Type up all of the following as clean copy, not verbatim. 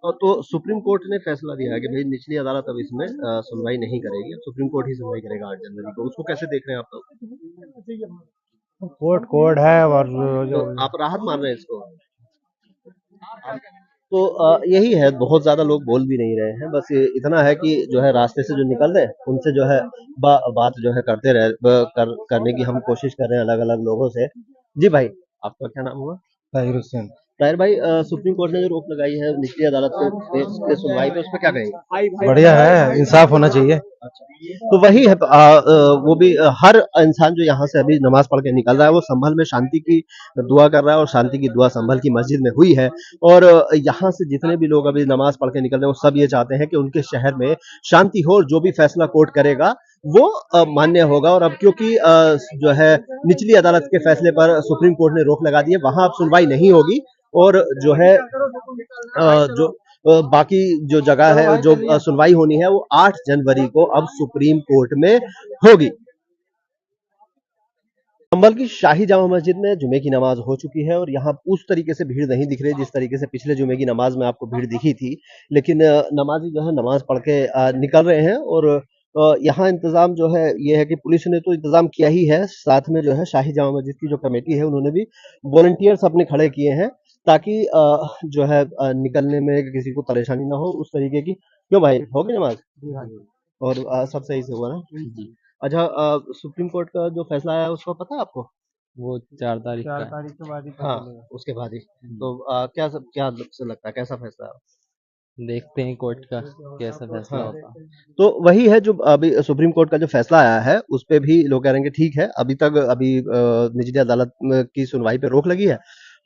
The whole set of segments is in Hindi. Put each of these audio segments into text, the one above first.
तो सुप्रीम कोर्ट ने फैसला दिया है कि भाई निचली अदालत अब इसमें सुनवाई नहीं करेगी, सुप्रीम कोर्ट ही सुनवाई करेगा 8 जनवरी को। उसको कैसे देख रहे हैं आप लोग? कोर्ट कोर्ट है और तो जो आप राहत मान रहे हैं इसको? तो यही है, बहुत ज्यादा लोग बोल भी नहीं रहे हैं, बस इतना है कि जो है रास्ते से जो निकल रहे हैं उनसे जो है बात जो है करते करने की हम कोशिश कर रहे हैं अलग अलग लोगों से। जी भाई, आपका क्या नाम हुआ? ताहिर हुसैन। ताहिर भाई, सुप्रीम कोर्ट ने जो रोक लगाई है निचली अदालत के सुनवाई पे, उस पर क्या कहेंगे? बढ़िया है, इंसाफ होना चाहिए। अच्छा, तो वही है, वो भी हर इंसान जो यहाँ से अभी नमाज पढ़ के निकल रहा है वो संभल में शांति की दुआ कर रहा है, और शांति की दुआ संभल की मस्जिद में हुई है। और यहाँ से जितने भी लोग अभी नमाज पढ़ के निकल रहे हैं वो सब ये चाहते हैं कि उनके शहर में शांति हो, और जो भी फैसला कोर्ट करेगा वो मान्य होगा। और अब क्योंकि जो है निचली अदालत के फैसले पर सुप्रीम कोर्ट ने रोक लगा दी है, वहां अब सुनवाई नहीं होगी। और जो है जो बाकी जो जगह है, जो सुनवाई होनी है, वो 8 जनवरी को अब सुप्रीम कोर्ट में होगी। संभल की शाही जामा मस्जिद में जुमे की नमाज हो चुकी है, और यहाँ उस तरीके से भीड़ नहीं दिख रही जिस तरीके से पिछले जुमे की नमाज में आपको भीड़ दिखी थी। लेकिन नमाजी जो है नमाज पढ़ के निकल रहे हैं। और यहाँ इंतजाम जो है ये है कि पुलिस ने तो इंतजाम किया ही है, साथ में जो है शाही जामा मस्जिद की जो कमेटी है उन्होंने भी वॉलंटियर्स अपने खड़े किए हैं, ताकि जो है निकलने में किसी को परेशानी ना हो उस तरीके की। क्यों भाई, हो गई नमाज? और सब सही से हुआ ना? जी। अच्छा, सुप्रीम कोर्ट का जो फैसला आया उसको पता है आपको? वो 4 तारीख का 4 तारीख के बाद ही पता हाँ, चलेगा। उसके बाद ही। तो क्या से लगता है कैसा फैसला है? देखते हैं कोर्ट का कैसा फैसला हाँ, होता है। तो वही है जो अभी सुप्रीम कोर्ट का जो फैसला आया है उस पे भी लोग कह रहे हैं कि ठीक है, अभी तक निचली अदालत की सुनवाई पे रोक लगी है।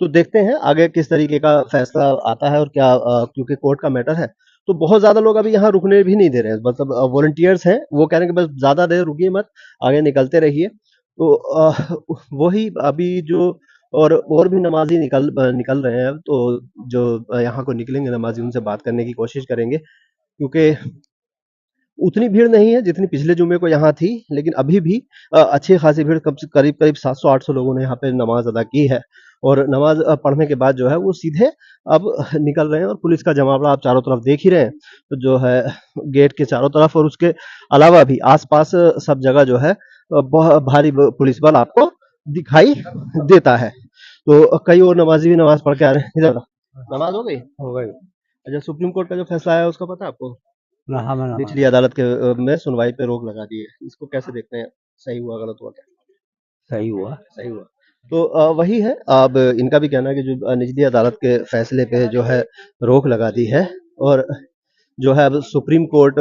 तो देखते हैं आगे किस तरीके का फैसला आता है, और क्या क्योंकि कोर्ट का मैटर है तो बहुत ज्यादा लोग अभी यहाँ रुकने भी नहीं दे रहे हैं। मतलब वॉलंटियर्स हैं, वो कह रहे हैं कि बस ज्यादा देर रुकिए मत, आगे निकलते रहिए। तो वही अभी जो और भी नमाजी निकल रहे हैं, तो जो यहाँ को निकलेंगे नमाजी उनसे बात करने की कोशिश करेंगे, क्योंकि उतनी भीड़ नहीं है जितनी पिछले जुमे को यहाँ थी, लेकिन अभी भी अच्छी खासी भीड़, करीब करीब 700-800 लोगों ने यहाँ पे नमाज अदा की है। और नमाज पढ़ने के बाद जो है वो सीधे अब निकल रहे हैं, और पुलिस का जमावड़ा आप चारों तरफ देख ही रहे हैं। तो जो है गेट के चारों तरफ और उसके अलावा भी आसपास सब जगह जो है बहुत भारी पुलिस बल आपको दिखाई देता है। तो कई और नमाजी भी नमाज पढ़ के आ रहे हैं। इधर नमाज हो गई? हो गई। अच्छा, सुप्रीम कोर्ट का जो फैसला आया उसका पता है आपको? हाँ मैं निचली अदालत के में सुनवाई पे रोक लगा दी है। इसको कैसे देखते हैं? सही हुआ, गलत हुआ, क्या सही हुआ। सही हुआ? तो वही है, अब इनका भी कहना है कि जो निचली अदालत के फैसले पे जो है रोक लगा दी है, और जो है अब सुप्रीम कोर्ट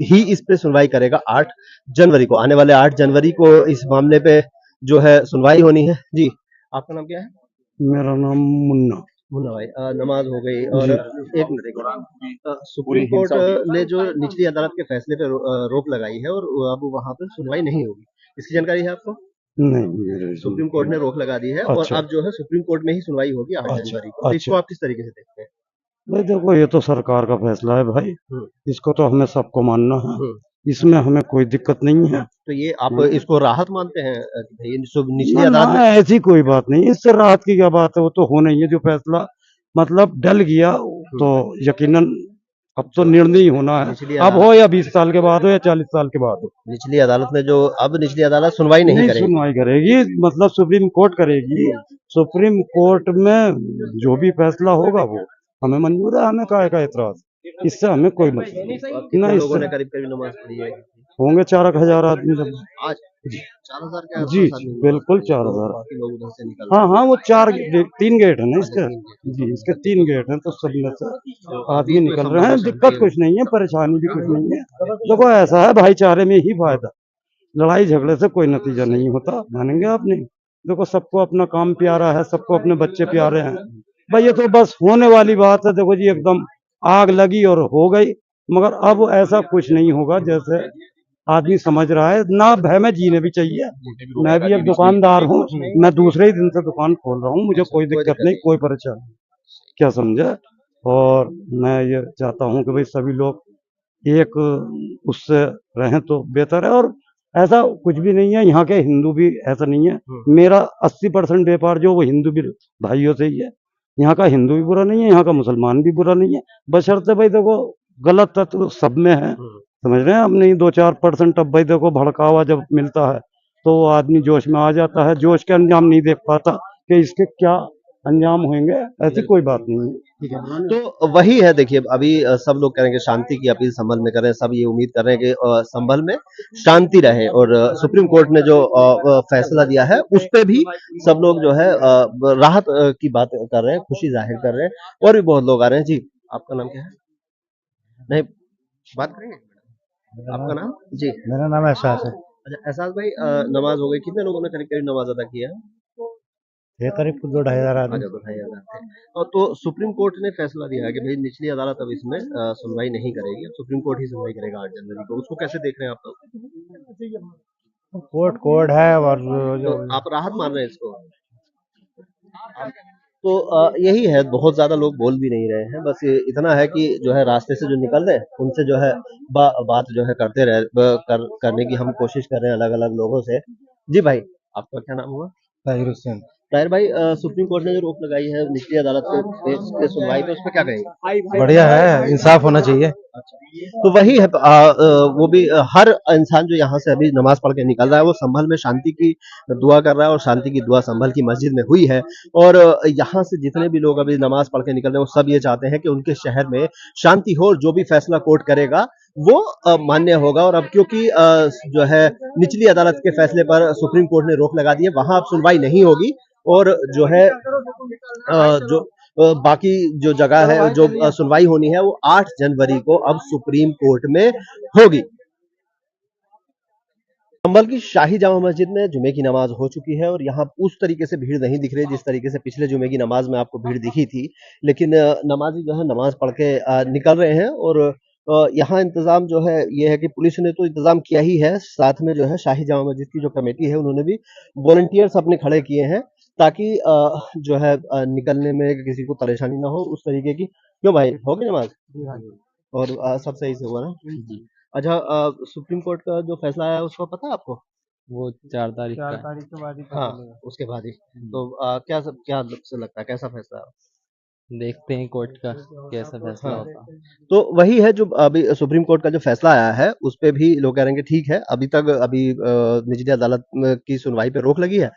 ही इस पे सुनवाई करेगा 8 जनवरी को। आने वाले 8 जनवरी को इस मामले पे जो है सुनवाई होनी है। जी, आपका नाम क्या है? मेरा नाम मुन्ना। मुन्ना भाई, नमाज हो गई, और जी। एक मिनट, सुप्रीम कोर्ट ने जो निचली अदालत के फैसले पे रोक लगाई है, और अब वहां पर सुनवाई नहीं होगी, इसकी जानकारी है आपको? नहीं मेरे सुप्रीम कोर्ट ने रोक लगा दी है, और अच्छा अब जो है सुप्रीम कोर्ट में ही सुनवाई होगी आठ अच्छा जनवरी को। तो इसको अच्छा। आप किस तरीके से देखते हैं? भाई देखो, ये तो सरकार का फैसला है भाई, हम्म, इसको तो हमें सबको मानना है, हम्म। इसमें हमें कोई दिक्कत नहीं है। तो ये आप इसको राहत मानते हैं कि भाई निचली ना ना, अदालत में? ऐसी कोई बात नहीं, इससे राहत की क्या बात है, वो तो होना ही है। जो फैसला मतलब डल गया तो यकीनन अब तो निर्णय ही होना है। निचली अब अदालत हो या 20 साल के बाद हो या 40 साल के बाद हो, निचली अदालत ने जो अब निचली अदालत सुनवाई नहीं नहीं करेगी। सुनवाई करेगी, मतलब सुप्रीम कोर्ट करेगी। सुप्रीम कोर्ट में जो भी फैसला होगा वो हमें मंजूर है, हमें काहे का एतराज, इससे हमें कोई मतलब नहीं। कितने ना लोगों इससे ने करीब करीब नमाज पढ़ी है? होंगे 4,000 आदमी जब। आज 4,000 के जी आसपास जी आदमी नमाज बिल्कुल पढ़ी है, तो 4,000। बाकी लोग उधर से निकल हाँ रहे हाँ, वो तीन गेट है ना हैं। इसके। तीन गेट। जी, इसके 3 गेट हैं, तो सब में से तो आदमी अभी कोई निकल रहे संभल में हैं। शांति दिक्कत है? कुछ नहीं है, परेशानी भी कुछ नहीं है। देखो ऐसा है, भाईचारे में ही फायदा, लड़ाई झगड़े से कोई नतीजा नहीं होता, मानेंगे आप नहीं। देखो सबको अपना काम प्यारा है, सबको अपने बच्चे प्यारे हैं भाई, ये तो बस होने वाली बात है। देखो जी, एकदम आग लगी और हो गई, मगर अब ऐसा कुछ नहीं होगा जैसे आदमी समझ रहा है। ना भय में जीने भी चाहिए। मैं भी एक दुकानदार हूँ, मैं दूसरे ही दिन से दुकान खोल रहा हूँ, मुझे अच्छा, कोई कोई दिक्कत दिक्कत नहीं, नहीं। कोई परेशानी नहीं। क्या समझे? और मैं ये चाहता हूँ कि भाई सभी लोग एक उससे रहें तो बेहतर है। और ऐसा कुछ भी नहीं है, यहाँ के हिंदू भी ऐसा नहीं है। मेरा 80% व्यापार जो वो हिंदू भी भाइयों से ही है, यहाँ का हिंदू भी बुरा नहीं है, यहाँ का मुसलमान भी बुरा नहीं है, बशर्ते भाई देखो गलत तत्व सब में है, समझ रहे हैं आप। नहीं 2-4% अब भाई देखो भड़कावा जब मिलता है तो वो आदमी जोश में आ जाता है, जोश के अंजाम नहीं देख पाता कि इसके क्या अंजाम होंगे, ऐसी कोई बात नहीं है। ठीक है। तो वही है, देखिए अभी सब लोग करेंगे शांति की अपील संभल में करें, सब ये उम्मीद कर रहे हैं कि संभल में शांति रहे, और सुप्रीम कोर्ट ने जो फैसला दिया है उस पे भी सब लोग जो है राहत की बात कर रहे हैं, खुशी जाहिर कर रहे हैं, और भी बहुत लोग आ रहे हैं। जी, आपका नाम क्या है? नहीं, बात करेंगे, आपका नाम? जी, मेरा नाम एहसास है। अच्छा एहसास भाई, नमाज हो गई, कितने लोगों ने करीब करीब नमाज अदा किया है? ये करीब 2-2.5 हज़ार आ आदमी। जाओ, तो 2,500 थे। और तो सुप्रीम कोर्ट ने फैसला दिया है कि भाई निचली अदालत अब इसमें सुनवाई नहीं करेगी, अब सुप्रीम कोर्ट ही सुनवाई करेगा 8 जनवरी को। उसको कैसे देख रहे हैं आप लोग? कोर्ट कोर्ट है और तो जो आप राहत मान रहे हैं इसको? तो यही है, बहुत ज्यादा लोग बोल भी नहीं रहे हैं, बस ये इतना है कि जो है रास्ते से जो निकल रहे हैं उनसे जो है बात जो है करते रहे, करने की हम कोशिश कर रहे हैं अलग अलग लोगों से। जी भाई, आपका क्या नाम हुआ? ताहिर हुसैन। ताहिर भाई, सुप्रीम कोर्ट ने जो रोक लगाई है निचली अदालत के सुनवाई पे, उस पर क्या कहेंगे? बढ़िया है, इंसाफ होना चाहिए। अच्छा, तो वही है, वो भी हर इंसान जो यहाँ से अभी नमाज पढ़ के निकल रहा है वो संभल में शांति की दुआ कर रहा है, और शांति की दुआ संभल की मस्जिद में हुई है। और यहाँ से जितने भी लोग अभी नमाज पढ़ के निकल रहे हैं वो सब ये चाहते हैं कि उनके शहर में शांति हो, और जो भी फैसला कोर्ट करेगा वो मान्य होगा। और अब क्योंकि जो है निचली अदालत के फैसले पर सुप्रीम कोर्ट ने रोक लगा दी है, वहां अब सुनवाई नहीं होगी, और जो है जो बाकी जो जगह है जो सुनवाई होनी है वो 8 जनवरी को अब सुप्रीम कोर्ट में होगी। संभल की शाही जामा मस्जिद में जुमे की नमाज हो चुकी है, और यहाँ उस तरीके से भीड़ नहीं दिख रही जिस तरीके से पिछले जुमे की नमाज में आपको भीड़ दिखी थी। लेकिन नमाजी जो है नमाज पढ़ के निकल रहे हैं, और यहाँ इंतजाम जो है ये है कि पुलिस ने तो इंतजाम किया ही है, साथ में जो है शाही जामा मस्जिद की जो कमेटी है उन्होंने भी वॉलंटियर्स अपने खड़े किए हैं, ताकि जो है निकलने में किसी को परेशानी ना हो उस तरीके की। क्यों भाई, हो गई नमाज? और सब सही से हुआ ना? जी, अच्छा, सुप्रीम कोर्ट का जो फैसला आया उसका पता है आपको? वो 4 तारीख का 4 है। तारीख के बाद ही पता हाँ, चलेगा। उसके बाद ही। तो क्या से लगता है कैसा फैसला है? देखते हैं कोर्ट का कैसा फैसला हाँ, होता है। तो वही है, जो अभी सुप्रीम कोर्ट का जो फैसला आया है उस पे भी लोग कह रहे हैं कि ठीक है, अभी निचली अदालत की सुनवाई पे रोक लगी है।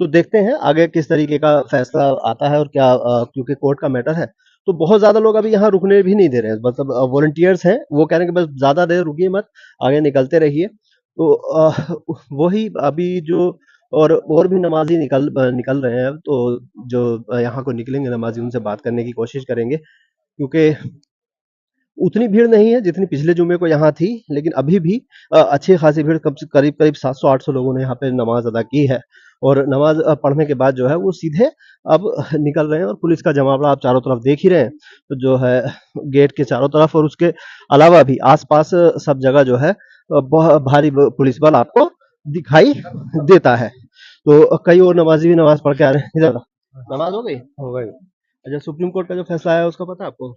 तो देखते हैं आगे किस तरीके का फैसला आता है, और क्या क्योंकि कोर्ट का मैटर है तो बहुत ज्यादा लोग अभी यहाँ रुकने भी नहीं दे रहे हैं, मतलब वॉलंटियर्स हैं वो कह रहे हैं कि बस ज्यादा देर रुकिए मत, आगे निकलते रहिए। तो वही अभी जो और भी नमाजी निकल रहे हैं, तो जो यहाँ को निकलेंगे नमाजी उनसे बात करने की कोशिश करेंगे, क्योंकि उतनी भीड़ नहीं है जितनी पिछले जुमे को यहाँ थी, लेकिन अभी भी अच्छी खासी भीड़, करीब करीब 700-800 लोगों ने यहाँ पे नमाज अदा की है, और नमाज पढ़ने के बाद जो है वो सीधे अब निकल रहे हैं, और पुलिस का जमावड़ा आप चारों तरफ देख ही रहे हैं, तो जो है गेट के चारों तरफ और उसके अलावा भी आसपास सब जगह जो है बहुत भारी पुलिस बल आपको दिखाई देता है। तो कई और नमाजी भी नमाज पढ़ के आ रहे हैं। इधर नमाज हो गई? हो गई। अच्छा, सुप्रीम कोर्ट का जो फैसला आया उसका पता है आपको?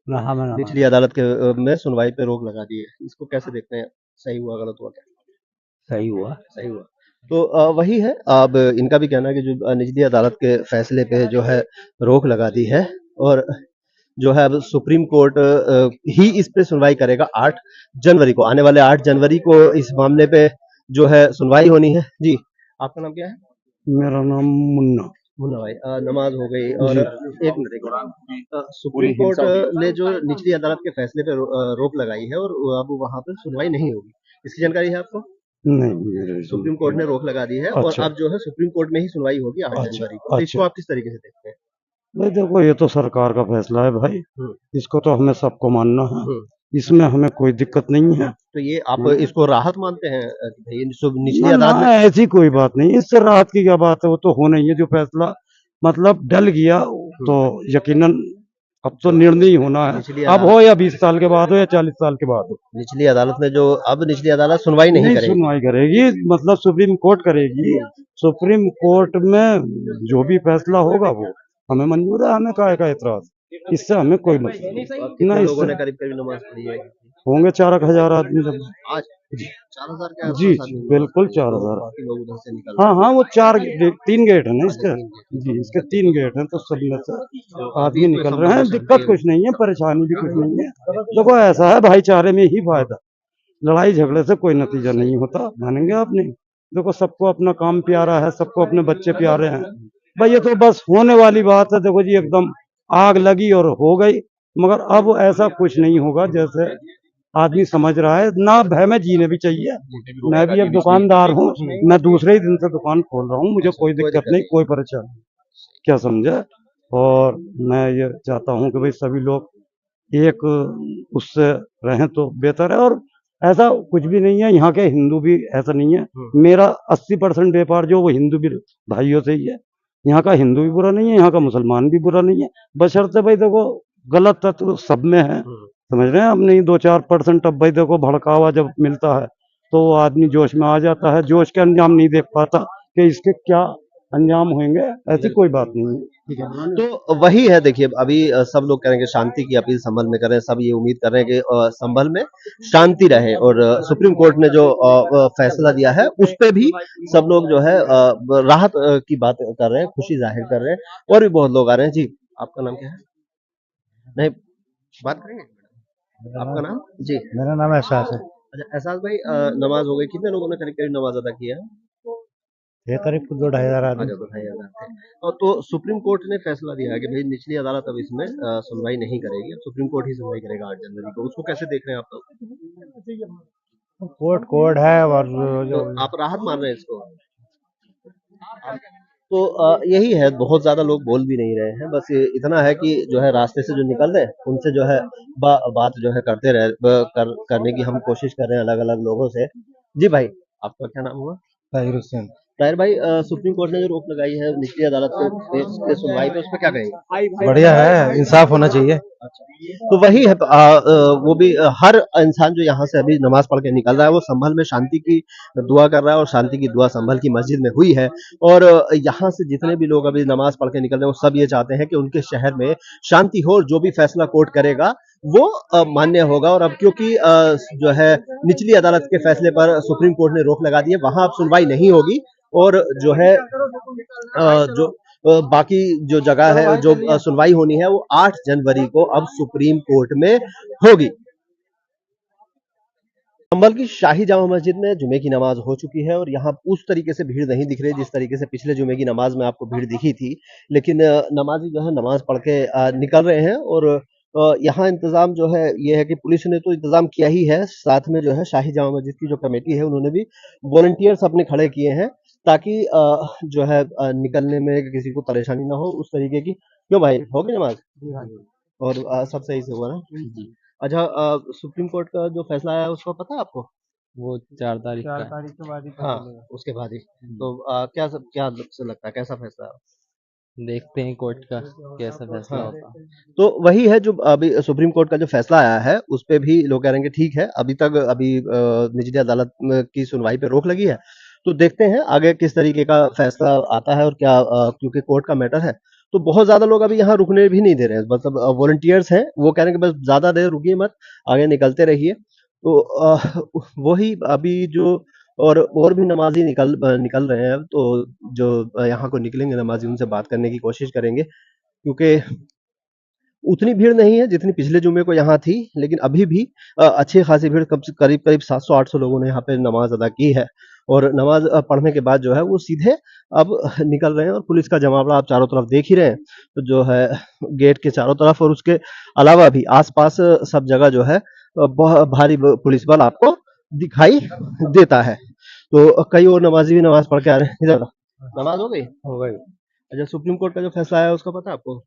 हाँ, मैं निचली अदालत के में सुनवाई पे रोक लगा दी है। इसको कैसे देखते हैं? सही हुआ, गलत हुआ क्या? सही हुआ। सही हुआ। तो वही है, अब इनका भी कहना है कि जो निचली अदालत के फैसले पे जो है रोक लगा दी है, और जो है अब सुप्रीम कोर्ट ही इस पे सुनवाई करेगा 8 जनवरी को। आने वाले 8 जनवरी को इस मामले पे जो है सुनवाई होनी है। जी, आपका नाम क्या है? मेरा नाम मुन्ना। मुन्ना भाई, नमाज हो गई, और जी। एक मिनट, सुप्रीम कोर्ट ने जो निचली अदालत के फैसले पे रोक लगाई है, और अब वहां पे सुनवाई नहीं होगी, इसकी जानकारी है आपको? नहीं मेरे सुप्रीम कोर्ट ने रोक लगा दी है, और अच्छा अब जो है सुप्रीम कोर्ट में ही सुनवाई होगी 8 अच्छा जनवरी को। तो इसको अच्छा आप किस तरीके से देखते हैं? भाई देखो ये तो सरकार का फैसला है भाई, हम्म, इसको तो हमें सबको मानना है, हम्म। इसमें हमें कोई दिक्कत नहीं है। तो ये आप इसको राहत मानते हैं कि भाई निचली ना ना अदालत में? ऐसी कोई बात नहीं, इससे राहत की क्या बात है, वो तो होना ही है जो फैसला मतलब डल गया तो यकीनन अब तो निर्णय ही होना है, निचली अब अदालत हो या 20 साल के बाद हो या 40 साल के बाद हो। निचली अदालत में जो अब निचली अदालत सुनवाई नहीं नहीं करेगी। सुनवाई करेगी, मतलब सुप्रीम कोर्ट करेगी, सुप्रीम कोर्ट में जो भी फैसला होगा वो हमें मंजूर है, हमें काहे का एतराज, इससे हमें कोई मतलब नहीं। कितने ना लोगों इससे ने करीब करीब नमाज पढ़ी है? होंगे 4,000 आदमी सब। आज 4,000 के जी आसपास जी आदमी बिल्कुल तो 4,000। काफी लोग उधर से निकल हाँ रहे हैं। हाँ, वो तीन गेट है ना अच्छा, इसके। 3 गेट जी, इसके 3 गेट हैं, तो सब में से तो अभी आदमी तो निकल संभल रहे में हैं। शांति दिक्कत है। कुछ नहीं है, परेशानी भी कुछ नहीं है। देखो ऐसा है, भाईचारे में ही फायदा। लड़ाई झगड़े से कोई नतीजा नहीं होता, मानेंगे आप नहीं। देखो सबको अपना काम प्यारा है, सबको अपने बच्चे प्यारे हैं। भाई ये तो बस होने वाली बात है। देखो जी, एकदम आग लगी और हो गई। मगर अब ऐसा कुछ नहीं होगा जैसे आदमी समझ रहा है। ना भय में जीने भी चाहिए। मैं भी एक दुकानदार हूँ, मैं दूसरे ही दिन से दुकान खोल रहा हूँ, मुझे कोई कोई दिक्कत दिक्कत नहीं, नहीं। कोई परेशानी नहीं। क्या समझे। और मैं ये चाहता हूँ कि भाई सभी लोग एक उससे रहें तो बेहतर है। और ऐसा कुछ भी नहीं है, यहाँ के हिंदू भी ऐसा नहीं है। मेरा 80% व्यापार जो वो हिंदू भी भाइयों से ही है। यहाँ का हिंदू भी बुरा नहीं है, यहाँ का मुसलमान भी बुरा नहीं है। बशर्ते भाई देखो गलत तत्व सब में है, समझ रहे हैं आप नहीं। 2-4% अब भाई देखो भड़कावा जब मिलता है तो वो आदमी जोश में आ जाता है, जोश के अंजाम नहीं देख पाता कि इसके क्या अंजाम होंगे। ऐसी कोई बात नहीं है। ठीक है। तो वही है देखिए अभी सब लोग कह रहे हैं कि शांति की अपील संभल में करें। सब ये उम्मीद कर रहे हैं कि संभल में शांति रहे और सुप्रीम कोर्ट ने जो फैसला दिया है उस पे भी सब लोग जो है राहत की बात कर रहे हैं, खुशी जाहिर कर रहे हैं और भी बहुत लोग आ रहे हैं। जी, आपका नाम क्या है? नहीं, बात करेंगे? आपका नाम? जी। मेरा नाम एहसास है। अच्छा, एहसास भाई नमाज हो गई, कितने लोगों ने करीब करीब नमाज अदा किया है? ये करीब 2-2.5 हज़ार आदमी। अच्छा, तो 2,500 थे। और तो सुप्रीम कोर्ट ने फैसला दिया है कि भाई निचली अदालत अब इसमें सुनवाई नहीं करेगी, अब सुप्रीम कोर्ट ही सुनवाई करेगा 8 जनवरी को। उसको कैसे देख रहे हैं आप लोग? कोर्ट कोर्ट है और तो जो आप राहत मान रहे हैं इसको? तो यही है, बहुत ज्यादा लोग बोल भी नहीं रहे हैं। बस ये इतना है कि जो है रास्ते से जो निकल रहे हैं उनसे जो है बात जो है करते रहे करने की हम कोशिश कर रहे हैं अलग अलग लोगों से। जी भाई, आपका क्या नाम हुआ? ताहिर हुसैन। ताहिर भाई, सुप्रीम कोर्ट ने जो रोक लगाई है निचली अदालत के सुनवाई पे, उस पर क्या कहेंगे? बढ़िया है, इंसाफ होना चाहिए। अच्छा, तो वही है वो भी हर इंसान जो यहाँ से अभी नमाज पढ़ के निकल रहा है वो संभल में शांति की दुआ कर रहा है और शांति की दुआ संभल की मस्जिद में हुई है। और यहाँ से जितने भी लोग अभी नमाज पढ़ के निकल रहे हैं वो सब ये चाहते हैं कि उनके शहर में शांति हो और जो भी फैसला कोर्ट करेगा वो मान्य होगा। और अब क्योंकि जो है निचली अदालत के फैसले पर सुप्रीम कोर्ट ने रोक लगा दी है, वहां अब सुनवाई नहीं होगी और जो है जो बाकी जो जगह है जो सुनवाई होनी है वो 8 जनवरी को अब सुप्रीम कोर्ट में होगी। संभल की शाही जामा मस्जिद में जुमे की नमाज हो चुकी है और यहाँ उस तरीके से भीड़ नहीं दिख रही जिस तरीके से पिछले जुमे की नमाज में आपको भीड़ दिखी थी। लेकिन नमाजी जो है नमाज पढ़ के निकल रहे हैं और यहाँ इंतजाम जो है ये है कि पुलिस ने तो इंतजाम किया ही है, साथ में जो है शाही जामा मस्जिद की जो कमेटी है उन्होंने भी वॉलंटियर्स अपने खड़े किए हैं ताकि जो है निकलने में किसी को परेशानी ना हो उस तरीके की। क्यों भाई, हो गई नमाज? और सब सही से हुआ ना? जी, अच्छा, सुप्रीम कोर्ट का जो फैसला आया है उसको पता है आपको? वो 4 तारीख का है। हाँ, उसके बाद ही। तो क्या से लगता है कैसा फैसला है? देखते हैं कोर्ट का कैसा फैसला हाँ, होता है। तो वही है जो अभी सुप्रीम कोर्ट का जो फैसला आया है उस पे भी लोग कह रहे हैं कि ठीक है, अभी तक निचली अदालत की सुनवाई पे रोक लगी है। तो देखते हैं आगे किस तरीके का फैसला आता है और क्या क्योंकि कोर्ट का मैटर है तो बहुत ज्यादा लोग अभी यहाँ रुकने भी नहीं दे रहे हैं। मतलब वॉलंटियर्स हैं वो कह रहे हैं कि बस ज्यादा देर रुकिए मत, आगे निकलते रहिए। तो वही अभी जो और भी नमाजी निकल रहे हैं तो जो यहाँ को निकलेंगे नमाजी उनसे बात करने की कोशिश करेंगे क्योंकि उतनी भीड़ नहीं है जितनी पिछले जुमे को यहाँ थी, लेकिन अभी भी अच्छी खासी भीड़ करीब करीब 700-800 लोगों ने यहाँ पे नमाज अदा की है और नमाज पढ़ने के बाद जो है वो सीधे अब निकल रहे हैं और पुलिस का जमावड़ा आप चारों तरफ देख ही रहे हैं। तो जो है गेट के चारों तरफ और उसके अलावा भी आसपास सब जगह जो है बहुत भारी पुलिस बल आपको दिखाई देता है। तो कई और नमाजी भी नमाज पढ़ के आ रहे हैं। इधर नमाज हो गई? हो गई। अच्छा, सुप्रीम कोर्ट का जो फैसला आया उसका पता है आपको?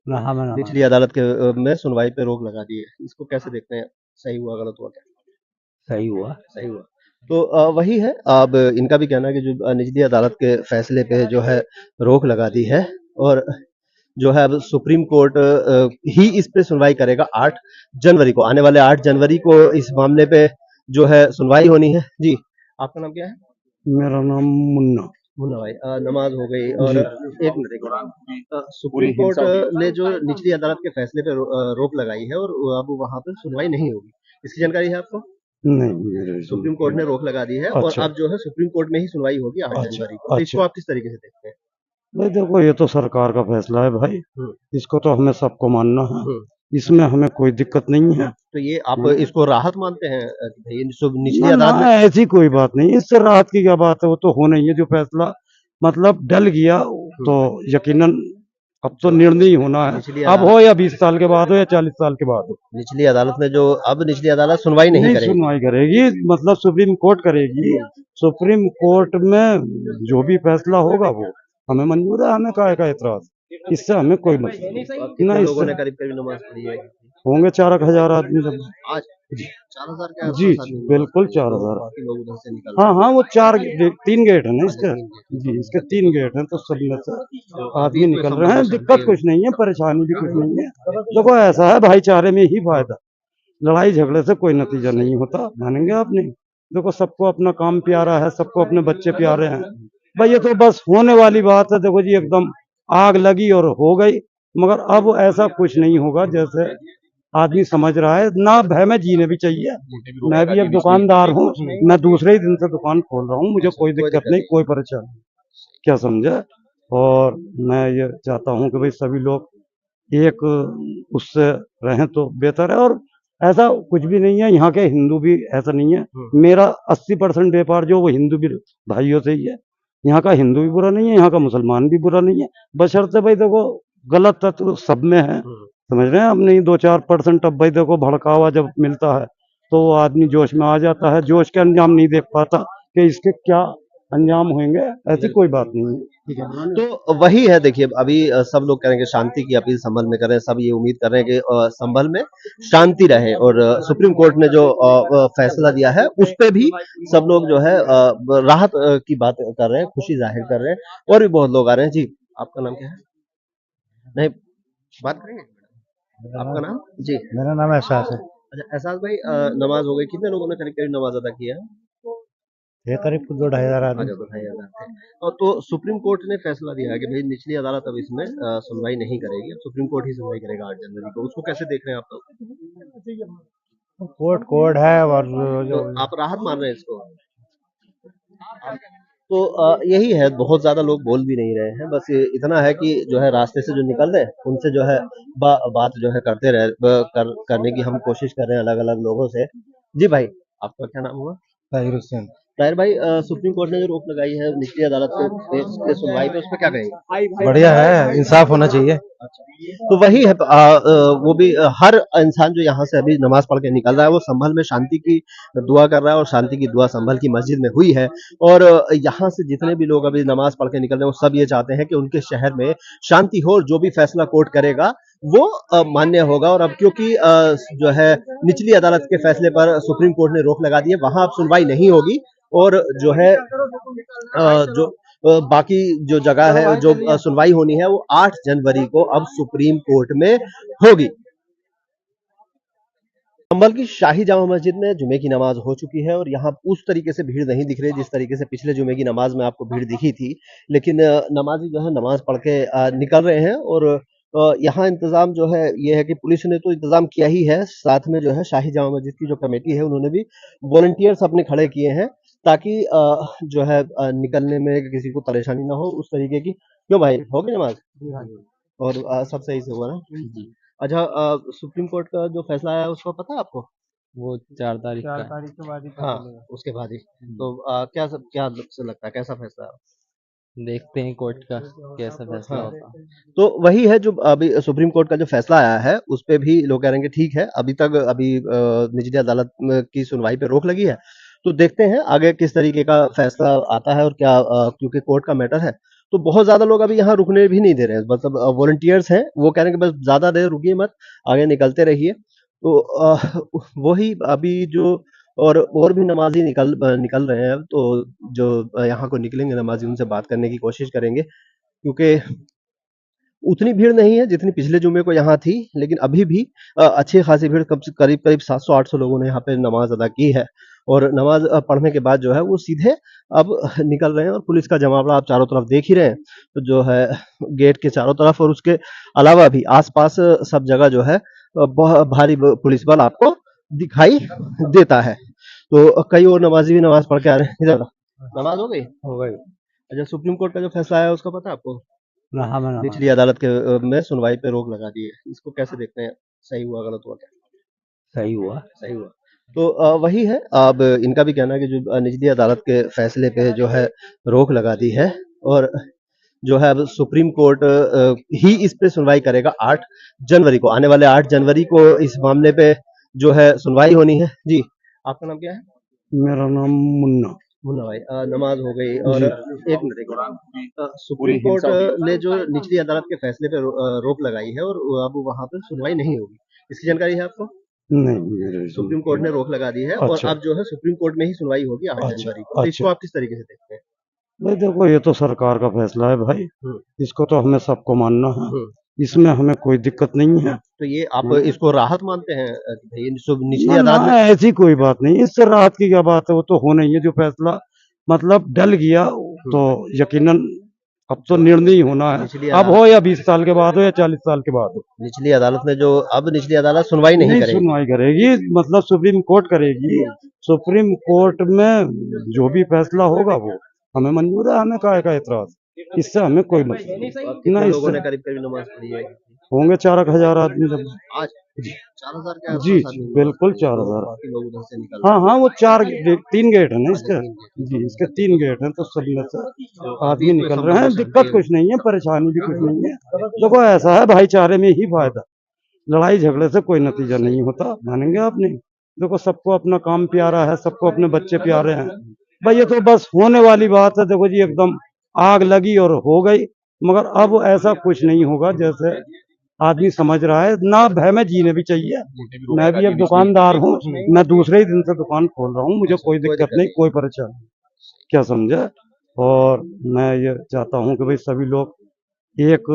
ना हाँ मैं निचली अदालत के में सुनवाई पे रोक लगा दी है। इसको कैसे देखते हैं? सही हुआ, गलत हुआ क्या? सही हुआ। सही हुआ। तो वही है, अब इनका भी कहना है कि जो निचली अदालत के फैसले पे जो है रोक लगा दी है और जो है अब सुप्रीम कोर्ट ही इस पे सुनवाई करेगा 8 जनवरी को। आने वाले 8 जनवरी को इस मामले पे जो है सुनवाई होनी है। जी, आपका नाम क्या है? मेरा नाम मुन्ना। मुन्ना भाई, नमाज हो गई और जी। एक मिनट, सुप्रीम कोर्ट ने जो निचली अदालत के फैसले पे रोक लगाई है और अब वहां पे सुनवाई नहीं होगी, इसकी जानकारी है आपको? नहीं मेरे सुप्रीम कोर्ट ने रोक लगा दी है और अच्छा अब जो है सुप्रीम कोर्ट में ही सुनवाई होगी 8 अच्छा जनवरी को। तो इसको अच्छा आप किस तरीके से देखते हैं? भाई देखो ये तो सरकार का फैसला है भाई, हुँ, इसको तो हमें सबको मानना है, हुँ। इसमें हमें कोई दिक्कत नहीं है। तो ये आप हाँ। इसको राहत मानते हैं कि भई निचली ना ना अदालत में ऐसी कोई बात नहीं, इससे राहत की क्या बात है, वो तो होना ही है। जो फैसला मतलब डल गया तो यकीनन अब तो निर्णय ही होना है, निचली अब अदालत हो या 20 साल के बाद हो या 40 साल के बाद हो। निचली अदालत में जो अब निचली अदालत सुनवाई नहीं नहीं करेगी। सुनवाई करेगी, मतलब सुप्रीम कोर्ट करेगी। सुप्रीम कोर्ट में जो भी फैसला होगा वो हमें मंजूर है, हमें काहे का एतराज, इससे हमें कोई मतलब नहीं। अब कितने ना लोगों इससे ने करीब-करीब नमाज़ पढ़ी है? होंगे 4,000 आदमी लगभग। आज 4000 के जी आस-पास आदमी हुए। बिल्कुल तो 4,000। काफ़ी लोग उधर से निकल हाँ रहे हाँ, वो 3 गेट है ना हैं। इसके। जी इसके 3 गेट हैं, तो सब में से तो आदमी बीच में निकल संभल रहे में हैं, शांति दिक्कत है। कुछ नहीं है, परेशानी भी कुछ नहीं है। देखो ऐसा है, भाईचारे में ही फायदा, लड़ाई झगड़े से कोई नतीजा नहीं होता, मानेंगे आप नहीं। देखो सबको अपना काम प्यारा है, सबको अपने बच्चे प्यारे हैं भाई, ये तो बस होने वाली बात है। देखो जी एकदम आग लगी और हो गई, मगर अब ऐसा कुछ नहीं होगा जैसे आदमी समझ रहा है। ना भय में जीने भी चाहिए। मैं भी एक दुकानदार हूँ, मैं दूसरे ही दिन से दुकान खोल रहा हूँ, मुझे कोई कोई दिक्कत दिक्कत नहीं, नहीं। कोई परेशानी नहीं। क्या समझे। और मैं ये चाहता हूँ कि भाई सभी लोग एक उससे रहें तो बेहतर है। और ऐसा कुछ भी नहीं है, यहाँ के हिंदू भी ऐसा नहीं है। मेरा 80% व्यापार जो वो हिंदू भी भाइयों से ही है। यहाँ का हिंदू भी बुरा नहीं है, यहाँ का मुसलमान भी बुरा नहीं है, बशर्ते भाई देखो गलत तत्व सब में है, समझ रहे हैं आप नहीं। 2-4% अब भाई देखो भड़कावा जब मिलता है तो वो आदमी जोश में आ जाता है, जोश के अंजाम नहीं देख पाता कि इसके क्या अंजाम होंगे, ऐसी कोई बात नहीं है। ठीक है। तो वही है देखिए अभी सब लोग कह रहे हैं कि शांति की अपील संभल में कर रहे हैं। सब ये उम्मीद कर रहे हैं कि संभल में शांति रहे और सुप्रीम कोर्ट ने जो फैसला दिया है उस पे भी सब लोग जो है राहत की बात कर रहे हैं, खुशी जाहिर कर रहे हैं और भी बहुत लोग आ रहे हैं। जी, आपका नाम क्या है? नहीं, बात करेंगे? आपका नाम? जी। मेरा नाम एहसास है। अच्छा एहसास भाई नमाज हो गई। कितने लोगों ने करीब-करीब नमाज अदा किया है? ये करीब 2-2,500 आदमी। अच्छा, 2,500 थे। तो सुप्रीम कोर्ट ने फैसला दिया है कि भई निचली अदालत अब इसमें सुनवाई नहीं करेगी। अब सुप्रीम कोर्ट ही सुनवाई करेगा 8 जनवरी को। उसको कैसे देख रहे हैं आप लोग? कोर्ट कोड है और तो जो आप राहत मान रहे हैं इसको? तो यही है, बहुत ज़्यादा लोग बोल भी नहीं रहे हैं। बस इतना है कि जो है रास्ते से जो निकल रहे हैं, उनसे जो है बात जो है करते रहे करने की हम कोशिश कर रहे हैं अलग-अलग लोगों से। जी भाई, आपका क्या नाम हुआ? ताहिर हुसैन। ताहिर भाई सुप्रीम कोर्ट ने जो रोक लगाई है निचली अदालत पे सुनवाई पे, उस पे क्या कहेंगे? बढ़िया है, इंसाफ होना चाहिए। तो वही है वो भी हर इंसान जो यहाँ से अभी नमाज पढ़ के निकल रहा है वो संभल में शांति की दुआ कर रहा है और शांति की दुआ संभल की मस्जिद में हुई है और यहाँ से जितने भी लोग अभी नमाज पढ़ के निकल रहे हैं वो सब ये चाहते हैं कि उनके शहर में शांति हो और जो भी फैसला कोर्ट करेगा वो मान्य होगा। और अब क्योंकि जो है निचली अदालत के फैसले पर सुप्रीम कोर्ट ने रोक लगा दी है, वहां अब सुनवाई नहीं होगी और जो है जो बाकी जो जगह है जो सुनवाई होनी है वो 8 जनवरी को अब सुप्रीम कोर्ट में होगी। संभल की शाही जामा मस्जिद में जुमे की नमाज हो चुकी है और यहाँ उस तरीके से भीड़ नहीं दिख रही जिस तरीके से पिछले जुमे की नमाज में आपको भीड़ दिखी थी। लेकिन नमाजी जो है नमाज पढ़ के निकल रहे हैं और यहाँ इंतजाम जो है ये है कि पुलिस ने तो इंतजाम किया ही है, साथ में जो है शाही जामा मस्जिद की जो कमेटी है उन्होंने भी वॉलंटियर्स अपने खड़े किए हैं ताकि जो है निकलने में किसी को परेशानी ना हो उस तरीके की। क्यों भाई हो गई नमाज? और सब सही से हुआ ना? जी, अच्छा सुप्रीम कोर्ट का जो फैसला आया उसका पता है आपको? वो 4 तारीख का है। हाँ, उसके बाद ही। तो क्या से लगता है कैसा फैसला है? देखते हैं कोर्ट का कैसा फैसला हाँ, होता है। तो वही है जो अभी सुप्रीम कोर्ट का जो फैसला आया है उस पे भी लोग कह रहे हैं कि ठीक है, अभी तक निचली अदालत में की सुनवाई पे रोक लगी है। तो देखते हैं आगे किस तरीके का फैसला आता है और क्या क्योंकि कोर्ट का मैटर है, तो बहुत ज़्यादा लोग अभी यहाँ रुकने भी नहीं दे रहे हैं। मतलब वॉलंटियर्स हैं, वो कह रहे हैं कि बस ज़्यादा देर रुकिए मत, आगे निकलते रहिए। तो वही अभी जो और भी नमाज़ी निकल रहे हैं, तो जो यहाँ को निकलेंगे नमाज़ी उनसे बात करने की कोशिश करेंगे क्योंकि उतनी भीड़ नहीं है जितनी पिछले जुमे को यहाँ थी, लेकिन अभी भी अच्छी खासी भीड़ करीब-करीब 700-800 लोगों ने यहाँ पे नमाज़ अदा की है और नमाज़ पढ़ने के बाद जो है वो सीधे अब निकल रहे हैं और पुलिस का जमावड़ा आप चारों तरफ देख ही रहे हैं। तो जो है गेट के चारों तरफ और उसके अलावा भी आस-पास सब जगह जो है भारी पुलिस बल आपको दिखाई देता है। तो कई और नमाजी भी नमाज पढ़ के आ रहे हैं इधर। नमाज हो गई? हो गई। अच्छा, सुप्रीम कोर्ट का जो फैसला आया उसका पता है आपको? हाँ मैंने निचली अदालत के में सुनवाई पे रोक लगा दी है। इसको कैसे देखते हैं? सही हुआ, गलत हुआ क्या? सही हुआ। सही हुआ। तो वही है, अब इनका भी कहना है कि जो निचली अदालत के फैसले पे जो है रोक लगा दी है और जो है अब सुप्रीम कोर्ट ही इस पे सुनवाई करेगा 8 जनवरी को। आने वाले 8 जनवरी को इस मामले पे जो है सुनवाई होनी है। जी, आपका नाम क्या है? मेरा नाम मुन्ना। मुन्ना भाई, नमाज हो गई और जी। एक मिनट, सुप्रीम कोर्ट ने जो निचली अदालत के फैसले पे रोक लगाई है और अब वहां पे सुनवाई नहीं होगी, इसकी जानकारी है आपको? नहीं मेरे सुप्रीम कोर्ट ने रोक लगा दी है और अच्छा। अब जो है सुप्रीम कोर्ट में ही सुनवाई होगी 8 अच्छा, जनवरी को। तो इसको अच्छा। आप किस तरीके से देखते हैं? भाई देखो ये तो सरकार का फैसला है भाई, हम्म, इसको तो हमें सबको मानना है, हम्म। इसमें हमें कोई दिक्कत नहीं है। तो ये आप इसको राहत मानते हैं कि भाई निचली ना ना अदालत में? ऐसी कोई बात नहीं, इससे राहत की क्या बात है, वो तो होना ही है। जो फैसला मतलब डल गया तो यकीनन अब तो निर्णय ही होना है, निचली अब अदालत हो या 20 साल के बाद हो या 40 साल के बाद हो। निचली अदालत में जो अब निचली अदालत सुनवाई नहीं नहीं करेगी। सुनवाई करेगी, मतलब सुप्रीम कोर्ट करेगी। सुप्रीम कोर्ट में जो भी फैसला होगा वो हमें मंजूर है, हमें काहे का एतराज, इससे हमें कोई मतलब नहीं। अब ना कितने लोगों इससे ने करीब करीब नमाज पढ़ी है? होंगे 4,000 आदमी जब। आज 4000 के जी आसपास जी आदमी नमाज बिल्कुल पढ़ी है, तो 4,000। बाकी लोग उधर से निकल हाँ रहे हाँ वो 3 गेट है ना हैं। इसके। तीन गेट। जी इसके 3 गेट हैं, तो सब में से तो आदमी अभी तो निकल सब रहे लोग हैं, शांति दिक्कत है। कुछ नहीं है, परेशानी भी कुछ नहीं है। देखो ऐसा है, भाईचारे में ही फायदा, लड़ाई झगड़े से कोई नतीजा नहीं होता, मानेंगे आप नहीं। देखो सबको अपना काम प्यारा है, सबको अपने बच्चे प्यारे हैं भाई, ये तो बस होने वाली बात है। देखो जी एकदम आग लगी और हो गई, मगर अब ऐसा कुछ नहीं होगा जैसे आदमी समझ रहा है। ना भय में जीने भी चाहिए। मैं भी एक दुकानदार हूँ, मैं दूसरे ही दिन से दुकान खोल रहा हूँ, मुझे कोई दिक्कत नहीं, कोई परेशानी नहीं। क्या समझे? और मैं ये चाहता हूँ कि भाई सभी लोग एक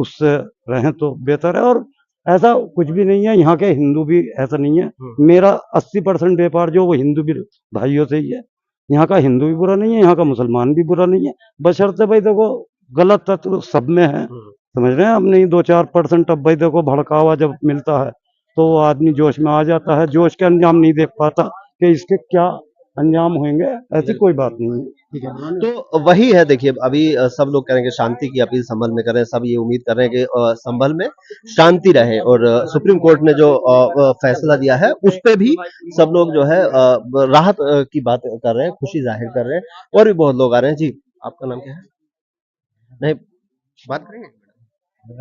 उससे रहें तो बेहतर है। और ऐसा कुछ भी नहीं है, यहाँ के हिंदू भी ऐसा नहीं है। मेरा 80% व्यापार जो वो हिंदू भी भाइयों से ही है। यहाँ का हिंदू भी बुरा नहीं है, यहाँ का मुसलमान भी बुरा नहीं है, बशर्ते भाई देखो गलत तत्व सब में है, समझ रहे हैं हम। नहीं 2-4% अब भाई देखो भड़कावा जब मिलता है तो वो आदमी जोश में आ जाता है, जोश के अंजाम नहीं देख पाता कि इसके क्या अंजाम होंगे, ऐसी कोई बात नहीं है। ठीक है, तो वही है। देखिए अभी सब लोग करेंगे शांति की अपील संभल में करें, सब ये उम्मीद कर रहे हैं कि संभल में शांति रहे और सुप्रीम कोर्ट ने जो फैसला दिया है उस पे भी सब लोग जो है राहत की बात कर रहे हैं, खुशी जाहिर कर रहे हैं और भी बहुत लोग आ रहे हैं। जी, आपका नाम क्या है? नहीं, बात करेंगे?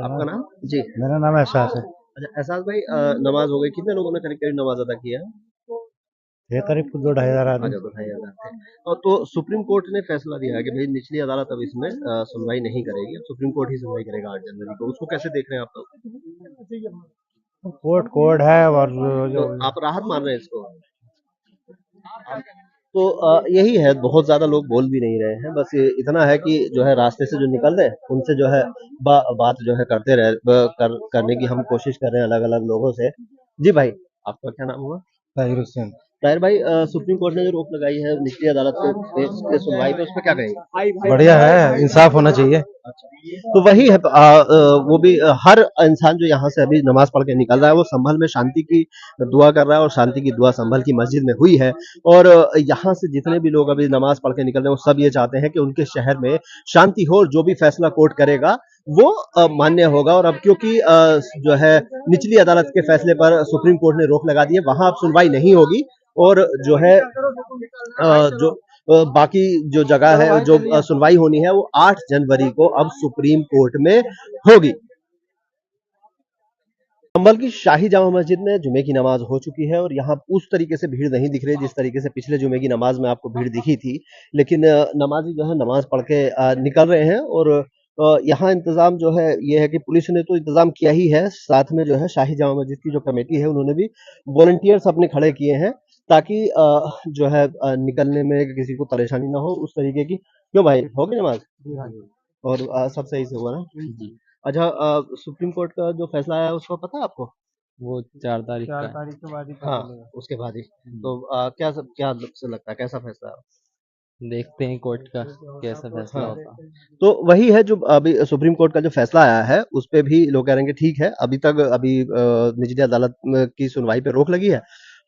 आपका नाम? जी, मेरा नाम एहसास है। अच्छा एहसास भाई, नमाज हो गई, कितने लोगों ने करीब करीब नमाज अदा किया है? ये करीब 2-2,500 आदमी। अच्छा, तो 2,500 थे। और तो सुप्रीम कोर्ट ने फैसला दिया है कि भाई निचली अदालत अब इसमें सुनवाई नहीं करेगी, अब सुप्रीम कोर्ट ही सुनवाई करेगा 8 जनवरी को। उसको कैसे देख रहे हैं आप लोग? कोर्ट कोर्ट है और तो जो आप राहत मान रहे हैं इसको? तो यही है, बहुत ज्यादा लोग बोल भी नहीं रहे हैं, बस ये इतना है कि जो है रास्ते से जो निकल रहे हैं उनसे जो है बात जो है करते रहे, करने की हम कोशिश कर रहे हैं अलग अलग लोगों से। जी भाई, आपका क्या नाम हुआ? ताहिर हुसैन। ताहिर भाई, सुप्रीम कोर्ट ने जो रोक लगाई है निचली अदालत के सुनवाई पे, उस पर क्या कहेंगे? बढ़िया है, इंसाफ होना चाहिए। अच्छा, तो वही है, वो भी हर इंसान जो यहाँ से अभी नमाज पढ़ के निकल रहा है वो संभल में शांति की दुआ कर रहा है और शांति की दुआ संभल की मस्जिद में हुई है। और यहाँ से जितने भी लोग अभी नमाज पढ़ के निकल रहे हैं वो सब ये चाहते हैं कि उनके शहर में शांति हो और जो भी फैसला कोर्ट करेगा वो मान्य होगा। और अब क्योंकि जो है निचली अदालत के फैसले पर सुप्रीम कोर्ट ने रोक लगा दी है, वहां अब सुनवाई नहीं होगी और जो है जो बाकी जो जगह है जो सुनवाई होनी है वो 8 जनवरी को अब सुप्रीम कोर्ट में होगी। संभल की शाही जामा मस्जिद में जुमे की नमाज हो चुकी है और यहाँ उस तरीके से भीड़ नहीं दिख रही जिस तरीके से पिछले जुमे की नमाज में आपको भीड़ दिखी थी। लेकिन नमाजी जो है नमाज पढ़ के निकल रहे हैं और यहाँ इंतजाम जो है ये है कि पुलिस ने तो इंतजाम किया ही है, साथ में जो है शाही जामा मस्जिद की जो कमेटी है उन्होंने भी वॉलंटियर्स अपने खड़े किए हैं ताकि जो है निकलने में किसी को परेशानी ना हो उस तरीके की। क्यों भाई, हो गई नमाज? और सब सही से हुआ ना? जी, अच्छा, सुप्रीम कोर्ट का जो फैसला आया उसका पता है आपको? वो 4 तारीख का है। हाँ, उसके बाद ही। तो क्या से लगता है कैसा फैसला है? देखते हैं कोर्ट का कैसा फैसला हाँ, होता है। तो वही है जो अभी सुप्रीम कोर्ट का जो फैसला आया है उस पे भी लोग कह रहे हैं कि ठीक है, अभी तक निचली अदालत की सुनवाई पे रोक लगी है।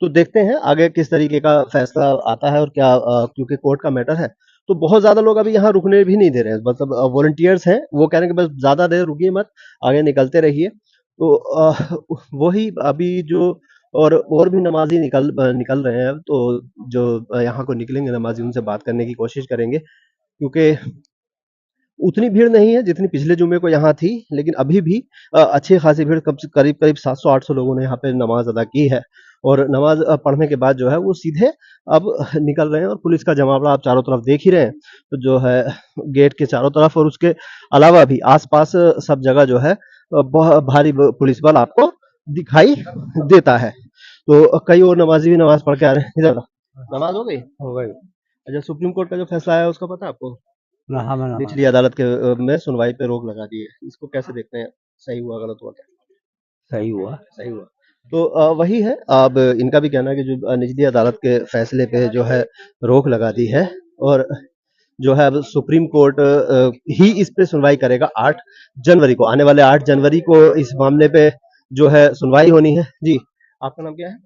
तो देखते हैं आगे किस तरीके का फैसला आता है और क्या क्योंकि कोर्ट का मैटर है तो बहुत ज्यादा लोग अभी यहाँ रुकने भी नहीं दे रहे हैं मतलब वॉलंटियर्स हैं वो कह रहे हैं कि बस ज्यादा देर रुकिए मत आगे निकलते रहिए तो वही अभी जो और भी नमाजी निकल रहे हैं तो जो यहाँ को निकलेंगे नमाजी उनसे बात करने की कोशिश करेंगे क्योंकि उतनी भीड़ नहीं है जितनी पिछले जुमे को यहाँ थी लेकिन अभी भी अच्छी खासी भीड़ करीब करीब 700-800 लोगों ने यहाँ पे नमाज अदा की है और नमाज पढ़ने के बाद जो है वो सीधे अब निकल रहे हैं और पुलिस का जमावड़ा आप चारों तरफ देख ही रहे हैं तो जो है गेट के चारों तरफ और उसके अलावा भी आसपास सब जगह जो है बहुत भारी पुलिस बल आपको दिखाई देता है तो कई और नमाजी भी नमाज पढ़ के आ रहे हैं इधर नमाज हो गई हो गई अच्छा सुप्रीम कोर्ट का जो फैसला आया उसका पता है आपको ना हमें ना निचली अदालत के में सुनवाई पे रोक लगा दी है इसको कैसे देखते हैं सही हुआ गलत हुआ क्या सही हुआ सही हुआ तो वही है अब इनका भी कहना है कि जो निचली अदालत के फैसले पे जो है रोक लगा दी है और जो है अब सुप्रीम कोर्ट ही इस पे सुनवाई करेगा 8 जनवरी को आने वाले 8 जनवरी को इस मामले पे जो है सुनवाई होनी है जी आपका नाम क्या है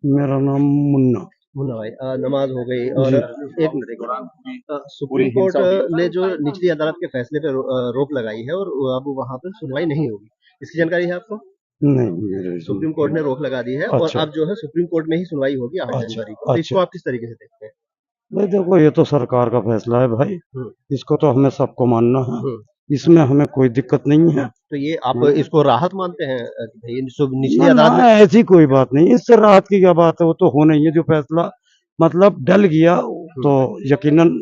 मेरा नाम मुन्ना मुन्ना भाई नमाज हो गई और जी एक मिनट सुप्रीम कोर्ट ने जो निचली अदालत के फैसले पे रोक लगाई है और अब वहां पे सुनवाई नहीं होगी इसकी जानकारी है आपको नहीं मेरे सुप्रीम कोर्ट ने रोक लगा दी है और अच्छा अब जो है सुप्रीम कोर्ट में ही सुनवाई होगी 8 अच्छा जनवरी को तो इसको अच्छा आप किस तरीके से देखते हैं भाई देखो ये तो सरकार का फैसला है भाई हम्म, इसको तो हमें सबको मानना है हम्म। इसमें हमें कोई दिक्कत नहीं है तो ये आप हम्म। इसको राहत मानते हैं कि भाई निचली ना अदालत ना ऐसी कोई बात नहीं इससे राहत की क्या बात है वो तो होना ही है जो फैसला मतलब डल गया तो यकीनन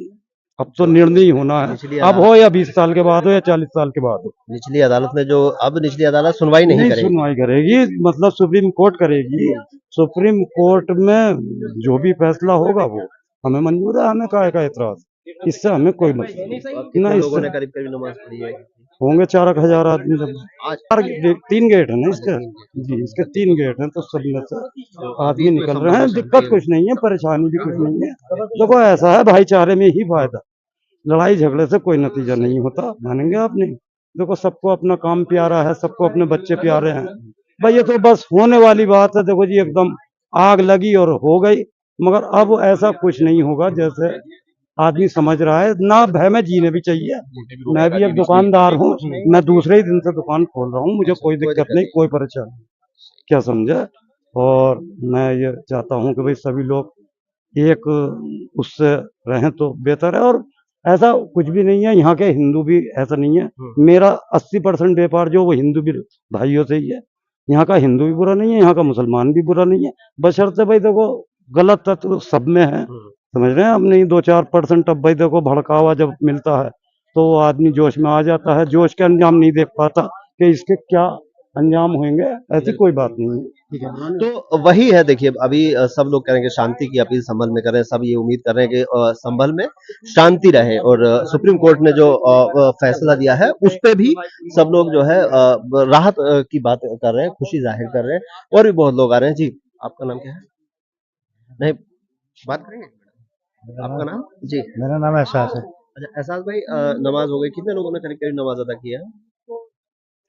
अब तो निर्णय ही होना है निचली अब अदालत हो या 20 साल के बाद हो या 40 साल के बाद हो निचली अदालत ने जो अब निचली अदालत सुनवाई नहीं नहीं करेगी सुनवाई करेगी मतलब सुप्रीम कोर्ट करेगी सुप्रीम कोर्ट में जो भी फैसला होगा वो हमें मंजूर है हमें काहे का एतराज इससे हमें कोई मतलब नहीं अब कितने ना लोगों ने इससे करीब करीब नमाज पढ़ी है होंगे 4,000 आदमी जब आज 3 गेट है ना इसके अच्छा 3 जी इसके 3 गेट हैं तो सब में से तो अभी आदमी इसमें निकल सब रहे लोगों हैं शांति दिक्कत है कुछ नहीं है परेशानी भी कुछ नहीं है देखो ऐसा है भाईचारे में ही फायदा लड़ाई झगड़े से कोई नतीजा नहीं होता मानेंगे आप नहीं देखो सबको अपना काम प्यारा है सबको अपने बच्चे प्यारे हैं भाई ये तो बस होने वाली बात है देखो जी एकदम आग लगी और हो गई मगर अब ऐसा कुछ नहीं होगा जैसे आदमी समझ रहा है ना भय में जीने भी चाहिए मैं भी एक दुकानदार हूँ मैं दूसरे ही दिन से दुकान खोल रहा हूँ मुझे कोई कोई दिक्कत दिक्कत नहीं नहीं कोई परेशानी नहीं। क्या समझे और मैं ये चाहता हूँ कि भाई सभी लोग एक उससे रहें तो बेहतर है और ऐसा कुछ भी नहीं है यहाँ के हिंदू भी ऐसा नहीं है मेरा 80% व्यापार जो वो हिंदू भी भाइयों से ही है यहाँ का हिंदू भी बुरा नहीं है यहाँ का मुसलमान भी बुरा नहीं है बशर्ते भाई देखो गलत तत्व सब में है समझ रहे हैं अब नहीं 2-4% अब भाई देखो भड़कावा जब मिलता है तो वो आदमी जोश में आ जाता है जोश के अंजाम नहीं देख पाता कि इसके क्या अंजाम होंगे ऐसी कोई बात नहीं है ठीक है तो वही है देखिए अभी सब लोग कह रहे हैं कि शांति की अपील संभल में कर रहे हैं सब ये उम्मीद कर रहे हैं कि संभल में शांति रहे और सुप्रीम कोर्ट ने जो फैसला दिया है उस पे भी सब लोग जो है राहत की बात कर रहे हैं खुशी जाहिर कर रहे हैं और भी बहुत लोग आ रहे हैं जी आपका नाम क्या है नहीं बात करेंगे आपका नाम जी मेरा नाम एहसास है अच्छा एहसास भाई नमाज हो गई कितने लोगों ने करीब करीब नमाज अदा किया है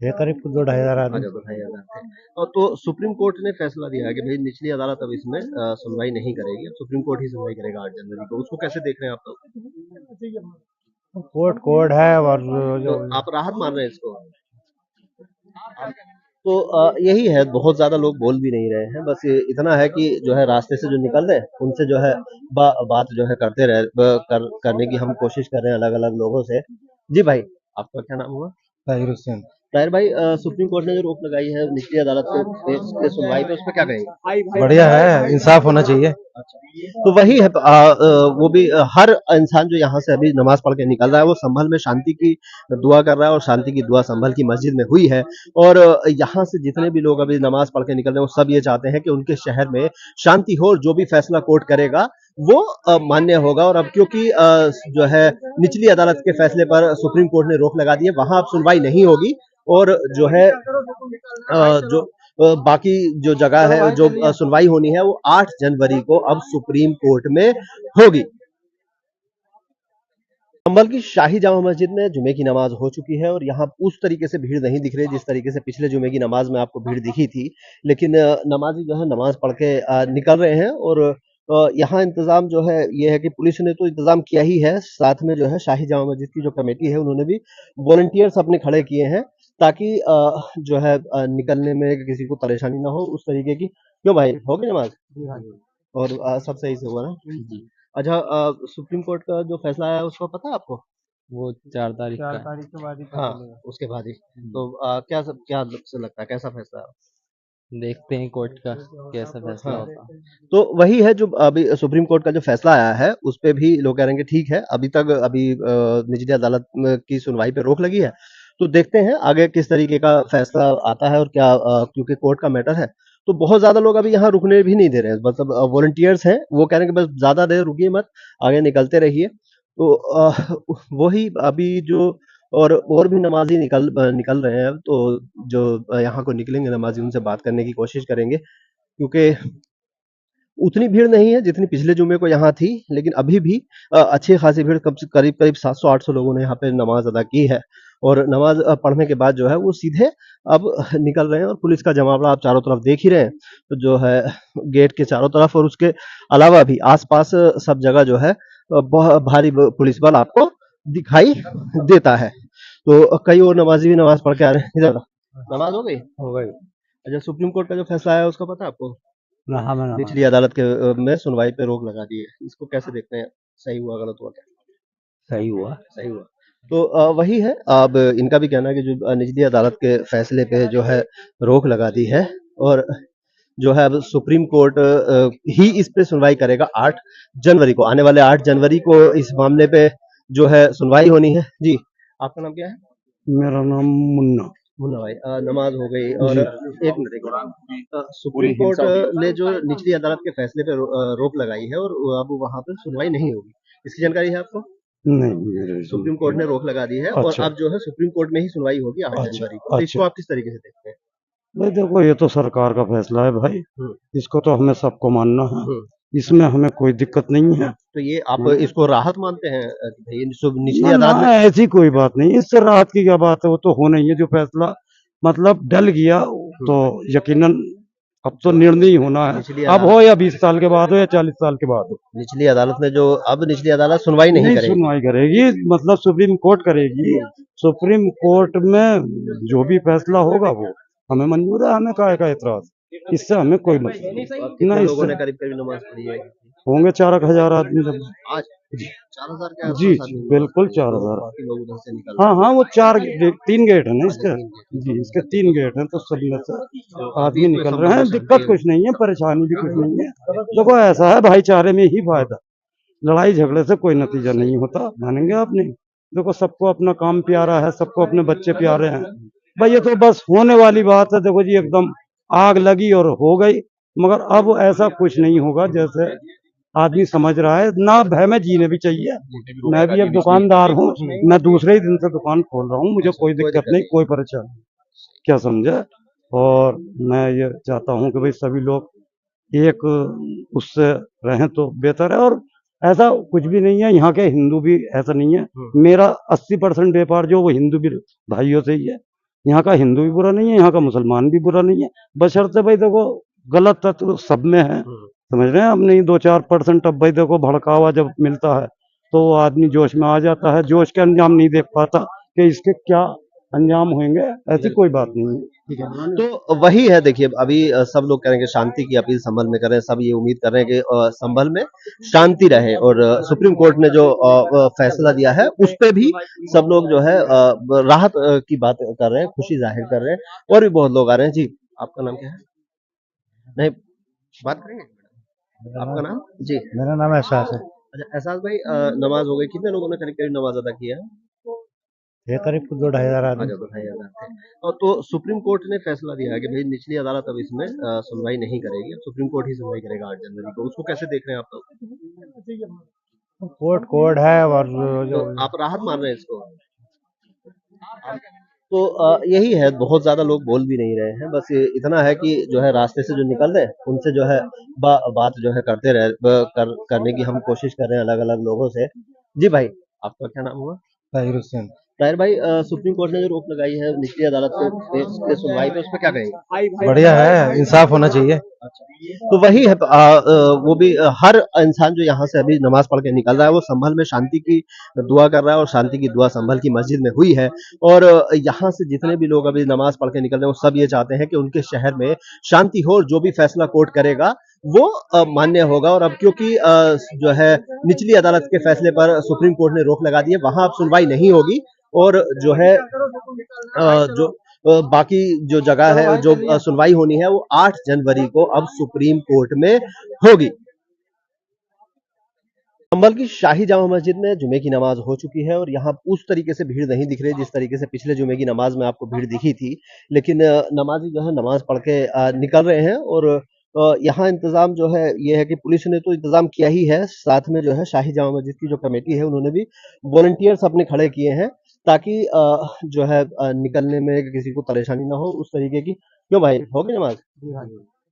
ये करीब 2-2,500 आदमी अच्छा 2,500 थे और तो सुप्रीम कोर्ट ने फैसला दिया है कि भाई निचली अदालत अब इसमें सुनवाई नहीं करेगी अब सुप्रीम कोर्ट ही सुनवाई करेगा 8 जनवरी को उसको कैसे देख रहे हैं आप लोग कोर्ट कोर्ट है और तो जो आप राहत मान रहे हैं इसको तो यही है बहुत ज्यादा लोग बोल भी नहीं रहे हैं बस इतना है कि जो है रास्ते से जो निकल रहे हैं उनसे जो है बात जो है करते रहे करने की हम कोशिश कर रहे हैं अलग अलग लोगों से जी भाई आपका क्या नाम हुआ ताहिर हुसैन ताहिर भाई सुप्रीम कोर्ट ने जो रोक लगाई है निचली अदालत के सुनवाई पे उस पर क्या कहेंगे बढ़िया है इंसाफ होना चाहिए तो वही है वो भी हर इंसान जो यहाँ से अभी नमाज पढ़ के निकल रहा है वो संभल में शांति की दुआ कर रहा है और शांति की दुआ संभल की मस्जिद में हुई है और यहाँ से जितने भी लोग अभी नमाज पढ़ के निकल रहे हैं वो सब ये चाहते हैं कि उनके शहर में शांति हो और जो भी फैसला कोर्ट करेगा वो मान्य होगा और अब क्योंकि जो है निचली अदालत के फैसले पर सुप्रीम कोर्ट ने रोक लगा दी है वहां अब सुनवाई नहीं होगी और जो है जो बाकी जो जगह है जो सुनवाई होनी है वो 8 जनवरी को अब सुप्रीम कोर्ट में होगी संभल की शाही जामा मस्जिद में जुमे की नमाज हो चुकी है और यहाँ उस तरीके से भीड़ नहीं दिख रही जिस तरीके से पिछले जुमे की नमाज में आपको भीड़ दिखी थी। लेकिन नमाजी जो है नमाज पढ़ के निकल रहे हैं और यहाँ इंतजाम जो है ये है कि पुलिस ने तो इंतजाम किया ही है, साथ में जो है शाही जामा मस्जिद की जो कमेटी है उन्होंने भी वॉलंटियर्स अपने खड़े किए हैं ताकि जो है निकलने में किसी को परेशानी ना हो उस तरीके की। क्यों भाई, हो गई नमाज? और सब सही से हुआ ना? जी। अच्छा, सुप्रीम कोर्ट का जो फैसला आया उसका पता है आपको? वो 4 तारीख का है। हाँ, उसके बाद ही। तो क्या से लगता है कैसा फैसला? देखते हैं कोर्ट का कैसा फैसला हाँ, होता है। तो वही है जो अभी सुप्रीम कोर्ट का जो फैसला आया है उस पे भी लोग कह रहे हैं कि ठीक है, अभी तक निचली अदालत में की सुनवाई पे रोक लगी है। तो देखते हैं आगे किस तरीके का फैसला आता है और क्या क्योंकि कोर्ट का मैटर है, तो बहुत ज़्यादा लोग अभी यहाँ रुकने भी नहीं दे रहे हैं। मतलब वॉलंटियर्स हैं, वो कह रहे हैं कि बस ज़्यादा देर रुकिए मत, आगे निकलते रहिए। तो वही अभी जो और भी नमाज़ी निकल रहे हैं, तो जो यहाँ को निकलेंगे नमाज़ी उनसे बात करने की कोशिश करेंगे क्योंकि उतनी भीड़ नहीं है जितनी पिछले जुमे को यहाँ थी, लेकिन अभी भी अच्छी खासी भीड़ करीब-करीब 700-800 लोगों ने यहाँ पे नमाज़ अदा की है और नमाज़ पढ़ने के बाद जो है वो सीधे अब निकल रहे हैं और पुलिस का जमावड़ा आप चारों तरफ देख ही रहे हैं। तो जो है गेट के चारों तरफ और उसके अलावा भी आस-पास सब जगह जो है भारी पुलिस बल आपको दिखाई देता है। तो कई और नमाज़ी भी नमाज़ पढ़ के आ रहे हैं। इधर नमाज़ हो गई? हो गई। अच्छा, सुप्रीम कोर्ट का जो फैसला आया उसका पता है आपको? हाँ मैं निचली अदालत के में सुनवाई पे रोक लगा दी है। इसको कैसे देखते हैं? सही हुआ, गलत हुआ क्या? सही हुआ। सही हुआ। तो वही है, अब इनका भी कहना है कि जो निचली अदालत के फैसले पे जो है रोक लगा दी है और जो है अब सुप्रीम कोर्ट ही इस पे सुनवाई करेगा 8 जनवरी को। आने वाले 8 जनवरी को इस मामले पे जो है सुनवाई होनी है। जी, आपका नाम क्या है? मेरा नाम मुन्ना। मुन्ना भाई, नमाज हो गई और जी। 1 मिनट सुप्रीम कोर्ट ने जो निचली अदालत के फैसले पे रोक लगाई है और अब वहां पे सुनवाई नहीं होगी, इसकी जानकारी है आपको? नहीं मेरे सुप्रीम कोर्ट ने रोक लगा दी है और अच्छा अब जो है सुप्रीम कोर्ट में ही सुनवाई होगी 8 अच्छा जनवरी को। तो इसको अच्छा आप किस तरीके से देखते हैं? भाई देखो ये तो सरकार का फैसला है भाई, हम्म, इसको तो हमें सबको मानना है, हम्म। इसमें हमें कोई दिक्कत नहीं है। तो ये आप हम्म। इसको राहत मानते हैं कि भाई निचली ना ना अदालत में? ऐसी कोई बात नहीं, इससे राहत की क्या बात है, वो तो होना ही है जो फैसला मतलब डल गया तो यकीनन अब तो जो निर्णय ही होना है, निचली अब अदालत हो या 20 साल के बाद हो या 40 साल के बाद हो। निचली अदालत में जो अब निचली अदालत सुनवाई नहीं नहीं करेगी। सुनवाई करेगी, मतलब सुप्रीम कोर्ट करेगी। सुप्रीम कोर्ट में जो भी फैसला होगा वो हमें मंजूर है, हमें काहे का एतराज, इससे हमें कोई मतलब नहीं। और कितने ना लोगों इससे ने करीब करीब नमाज पढ़ी है? होंगे 4,000 आदमी जब। आज 4000 के जी आसपास जी आदमी नमाज बिल्कुल पढ़ी है, तो 4,000। बाकी लोग उधर से निकल हाँ रहे हाँ वो 3 गेट है ना हैं। इसके। तीन गेट। जी इसके 3 गेट हैं तो सब में से तो आदमी अभी कोई निकल संभल रहे में हैं, शांति दिक्कत है? कुछ नहीं है, परेशानी भी कुछ नहीं है। देखो ऐसा है भाईचारे में ही फायदा, लड़ाई झगड़े से कोई नतीजा नहीं होता, मानेंगे आप नहीं। देखो सबको अपना काम प्यारा है, सबको अपने बच्चे प्यारे हैं भाई, ये तो बस होने वाली बात है। देखो जी एकदम आग लगी और हो गई, मगर अब ऐसा कुछ नहीं होगा जैसे आदमी समझ रहा है, ना भय में जीने भी चाहिए। मैं भी एक दुकानदार हूँ, मैं दूसरे ही दिन से दुकान खोल रहा हूँ, मुझे कोई कोई दिक्कत दिक्कत नहीं, नहीं। कोई परेशानी नहीं। क्या समझे? और मैं ये चाहता हूँ कि भाई सभी लोग एक उससे रहें तो बेहतर है। और ऐसा कुछ भी नहीं है, यहाँ के हिंदू भी ऐसा नहीं है, मेरा 80% व्यापार जो वो हिंदू भी भाइयों से ही है। यहाँ का हिंदू भी बुरा नहीं है, यहाँ का मुसलमान भी बुरा नहीं है, बशर्ते भाई देखो गलत तत्व सब में है, समझ रहे हैं आप नहीं। 2-4% अब भाई देखो भड़कावा जब मिलता है तो वो आदमी जोश में आ जाता है, जोश के अंजाम नहीं देख पाता कि इसके क्या अंजाम होंगे, ऐसी कोई बात नहीं है। ठीक है। तो वही है, देखिए अभी सब लोग कह रहे हैं कि शांति की अपील संभल में करें, सब ये उम्मीद कर रहे हैं कि संभल में शांति रहे और सुप्रीम कोर्ट ने जो फैसला दिया है उस पे भी सब लोग जो है राहत की बात कर रहे हैं, खुशी जाहिर कर रहे हैं और भी बहुत लोग आ रहे हैं। जी, आपका नाम क्या है? नहीं, बात करेंगे? आपका नाम? जी। मेरा नाम एहसास है। अच्छा, एहसास भाई, नमाज हो गई, कितने लोगों ने करीब करीब नमाज अदा किया है? ये करीब 2-2,500 आदमी। अच्छा, 2,500 थे। और तो सुप्रीम कोर्ट ने फैसला दिया है कि भाई निचली अदालत अब इसमें सुनवाई नहीं करेगी, अब सुप्रीम कोर्ट ही सुनवाई करेगा 8 जनवरी को। उसको कैसे देख रहे हैं आप लोग? कोर्ट कोर्ट है और तो जो आप राहत मान रहे हैं इसको? तो यही है, बहुत ज्यादा लोग बोल भी नहीं रहे हैं, बस इतना है कि जो है रास्ते से जो निकल रहे हैं उनसे जो है बात जो है करते रहे करने की हम कोशिश कर रहे हैं अलग अलग लोगों से। जी भाई, आपका क्या नाम हुआ? ताहिर हुसैन। ताहिर भाई, सुप्रीम कोर्ट ने जो रोक लगाई है निचली अदालत के सुनवाई पे, उस पर क्या कहेंगे? बढ़िया है, इंसाफ होना चाहिए। अच्छा, तो वही है, वो भी हर इंसान जो यहाँ से अभी नमाज पढ़ के निकल रहा है वो संभल में शांति की दुआ कर रहा है, और शांति की दुआ संभल की मस्जिद में हुई है। और यहाँ से जितने भी लोग अभी नमाज पढ़ के निकल रहे हैं वो सब ये चाहते हैं कि उनके शहर में शांति हो, और जो भी फैसला कोर्ट करेगा वो मान्य होगा। और अब क्योंकि जो है निचली अदालत के फैसले पर सुप्रीम कोर्ट ने रोक लगा दी है, वहां अब सुनवाई नहीं होगी। और जो है जो बाकी जो जगह है, जो सुनवाई होनी है वो 8 जनवरी को अब सुप्रीम कोर्ट में होगी। संभल की शाही जामा मस्जिद में जुमे की नमाज हो चुकी है, और यहाँ उस तरीके से भीड़ नहीं दिख रही जिस तरीके से पिछले जुमे की नमाज में आपको भीड़ दिखी थी। लेकिन नमाजी जो है नमाज पढ़ के निकल रहे हैं। और यहाँ इंतजाम जो है ये है कि पुलिस ने तो इंतजाम किया ही है, साथ में जो है शाही जामा मस्जिद की जो कमेटी है उन्होंने भी वॉलंटियर्स अपने खड़े किए हैं, ताकि जो है निकलने में किसी को परेशानी ना हो उस तरीके की। क्यों भाई, हो गई नमाज?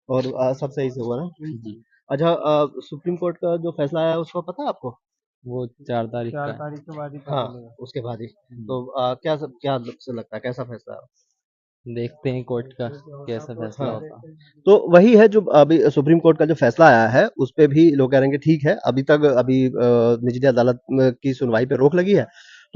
और सब सही से हुआ ना? जी, अच्छा, सुप्रीम कोर्ट का जो फैसला आया उसका पता है आपको? वो 4 तारीख का है। तारीख के बाद ही हाँ, उसके बाद ही। तो क्या से लगता है कैसा फैसला है? देखते हैं कोर्ट का कैसा फैसला हाँ, होता है। तो वही है जो अभी सुप्रीम कोर्ट का जो फैसला आया है उस पे भी लोग कह रहे हैं कि ठीक है, अभी निचली अदालत की सुनवाई पे रोक लगी है।